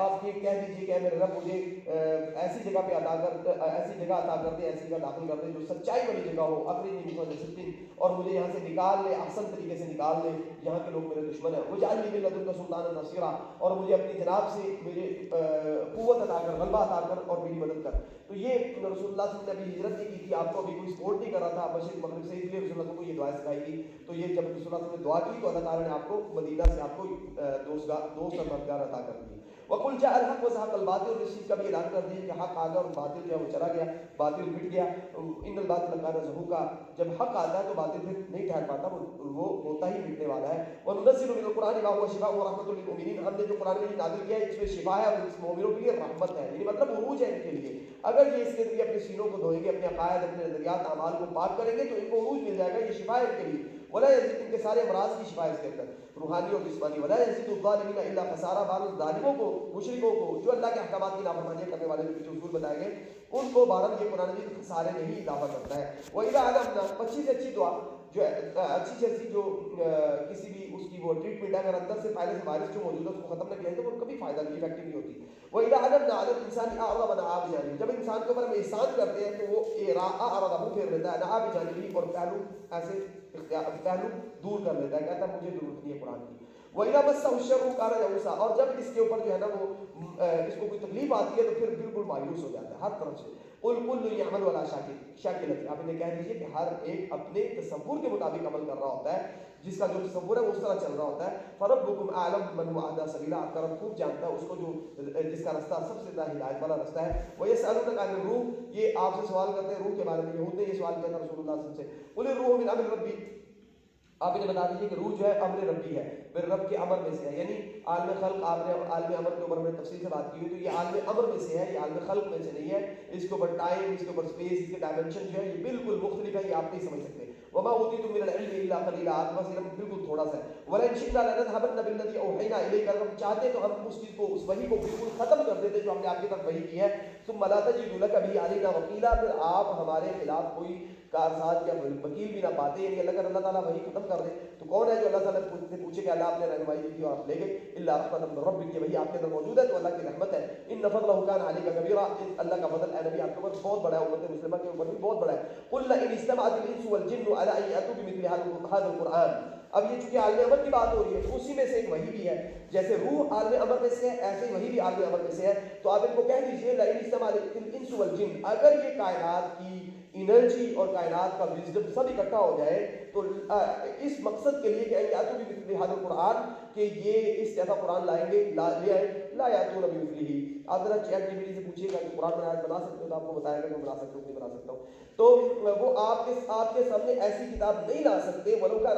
Speaker 1: آپ یہ کہہ دیجیے کہ میرے رب مجھے ایسی جگہ پہ عطا کر، ایسی جگہ عطا کر دے، ایسی جگہ داخل کر دے جو سچائی والی جگہ ہو. اخرجنی مدخل صدق، اور مجھے یہاں سے نکال لے، احسن طریقے سے نکال لے، یہاں کے لوگ میرے دشمن ہیں. واجعل لي من لدنك سلطانا نصيرا، اور مجھے اپنی جناب سے مجھے قوت عطا کر، غلبہ عطا کر، اور میری مدد کر. تو یہ رسول اللہ صلی اللہ علیہ وسلم نے ابھی ہجرت نہیں کی تھی، آپ کو ابھی کوئی سپورٹ نہیں کر رہا تھا مشرق مغرب سے، اس لیے رسول اللہ کو یہ دعائیں سکھائی تھی. تو یہ جب رسول اللہ صلی اللہ علیہ وسلم نے دعا کی تو اللہ تعالیٰ نے آپ کو مدینہ سے آپ کو دوست اور مددگار عطا کر دی. وقل جاء الحق وزهق الباطل، اور اس چیز کا بھی اعلان کر دیا کہ حق آ گیا اور باطل جو ہے وہ چلا گیا، باطل مٹ گیا. ان الباطل کان زہوقا، جب حق آتا ہے تو باطل پھر نہیں ٹھہر پاتا، وہ ہوتا ہی مٹنے والا ہے. وننزل من القرآن ما هو شفاء ورحمۃ للمؤمنین، ہم نے جو قرآن میں نازل کیا ہے اس میں شفا ہے اور اس مومنوں کے لیے رحمت ہے، یعنی مطلب عروج ہے ان کے لیے. اگر یہ اس کے ذریعے اپنے سینوں کو دھوئیں گے، اپنے عقائد، اپنے نظریات، اعمال کو پاک کریں گے تو ان کو عروج مل جائے گا. یہ شفا ہے ان کے لیے. ولا یزید، ان کے سارے امراض کی شفا ہے اس کے اندر، روحانی اور جسمانی. ولا یزید الظالمین الا خسارا، بہر ظالموں کو، مشرکوں کو، جو اللہ کے احکامات کی نافرمانی کرنے والے جو اصول بتائے گئے ان کو بہرحال یہ قرآن مجید خسارے میں ہی اضافہ کرتا ہے. وَإِذَا عَلَمْنَا، اچھی سے اچھی دعا جو اچھی سے اچھی جو کسی بھی اس کی وہ ٹریٹمنٹ ہے، اگر اندر سے پہلے سے وائرس جو موجود ہے اس کو ختم نہ کیا جائے تو وہ کبھی فائدہ نہیں، افیکٹو نہیں ہوتی. وَإِذَا عَلَمْنَا عَلَى الْإِنسَانِ أَعْرَضَ وَنَأَىٰ بِجَانِبِهِ، جب انسان کے اوپر ہم احسان کرتے ہیں تو وہ أَعْرَضَ منہ پھیر لیتا ہے، نَأَىٰ بِجَانِبِهِ، اور پہلو ایسے پہلو دور کر لیتا ہے، کہتا ہے مجھے ضرورت نہیں ہے قرآن کی. وَإِذَا مَسَّهُ الشَّرُّ كَانَ يَئُوسًا، اور جب اس کے اوپر جو ہے نا وہ اس کو کوئی تکلیف آتی ہے تو پھر بالکل مایوس ہو جاتا ہے ہر طرف سے. قُلْ كُلٌّ يَعْمَلُ عَلَىٰ شَاكِلَتِهِ، آپ انہیں کہہ دیجیے کہ ہر ایک اپنے تصور کے مطابق عمل کر رہا ہوتا ہے، جس کا جو تصور ہے وہ اس طرح چل رہا ہوتا ہے. فَرَبُّكُمْ أَعْلَمُ بِمَنْ هُوَ أَهْدَىٰ سَبِيلًا، آپ کا رب خوب جانتا ہے اس کو جو جس کا رستہ سب سے زیادہ ہدایت والا رستہ ہے. وَيَسْأَلُونَكَ عَنِ الرُّوحِ، یہ آپ سے سوال کرتے ہیں روح کے بارے میں، یہود نے یہ سوال کیا تھا رسول اللہ صلی اللہ علیہ وسلم سے. قُلِ الرُّوحُ مِنْ أَمْرِ رَبِّي، آپ انہیں بتا دیجیے کہ روح جو ہے امر ربی ہے، میرے رب کے امر میں سے ہے. یعنی عالم خلق، آپ نے عالم امر کے اوپر ہم نے تفصیل سے بات کی ہوئی، تو یہ عالم امر میں سے ہے، یہ عالم خلق میں سے نہیں ہے. اس کے اوپر ٹائم، اس کے اوپر اسپیس، اس کے ڈائمنشن جو ہے یہ بالکل مختلف ہے، یہ آپ نہیں سمجھ سکتے. وما اوتیتم من العلم الا قليلا، آپ کے پاس علم بالکل تھوڑا سا ہے. ولئن شئنا لنذهبن بالذي اوحينا اليك، اگر ہم چاہتے تو ہم اس چیز کو، اس وحی کو بالکل ختم کر دیتے جو ہم نے آپ کی طرف وحی کی ہے. ثم لا تجد لك به علينا وكيلا، پھر آپ ہمارے خلاف کوئی کارساز یا وکیل بھی نہ پاتے. یعنی اگر اللہ تعالیٰ وہی ختم کر دے تو کون ہے جو اللہ تعالیٰ سے پوچھے کہ اللہ آپ نے رہنمائی دی تھی اور آپ لے گئے. الا رحمۃ من ربک، وہی آپ کے اندر موجود ہے تو اللہ کی رحمت ہے. ان فضلہ کان علیک کبیرا، اللہ کا فضل اے نبی آپ کے اوپر بہت بڑا ہے، امت مسلمہ کے اوپر بھی بہت بڑا ہے. قل ان اجتمعت الانس والجن على ان ياتوا بمثل هذا القرآن. اب یہ چونکہ عالم امر کی بات ہو رہی ہے تو اسی میں سے ایک وحی بھی ہے، جیسے روح عالم امر میں سے ہے ایسے ہی وحی بھی عالم امر میں سے ہے. تو آپ ان کو کہہ دیجئے لئن اجتمعت الانس والجن، اگر یہ کائنات کی انرجی اور کائنات کا وزڈم سب اکٹھا ہو جائے تو اس مقصد کے لیے کہ یاتوا بمثل هذا القرآن، کہ یہ اس جیسا قرآن لائیں گے، لے آئیں، لا یاتون بمثلہ. آپ ذرا چیٹ جی پی ٹی سے پوچھیے گا کہ قرآن میں آیت بنا سکتے ہو تو آپ کو بتائے گا کہ میں بنا سکتا ہوں نہیں بنا سکتا ہوں. تو وہ آپ کے سامنے ایسی کتاب نہیں لا سکتے ولو کا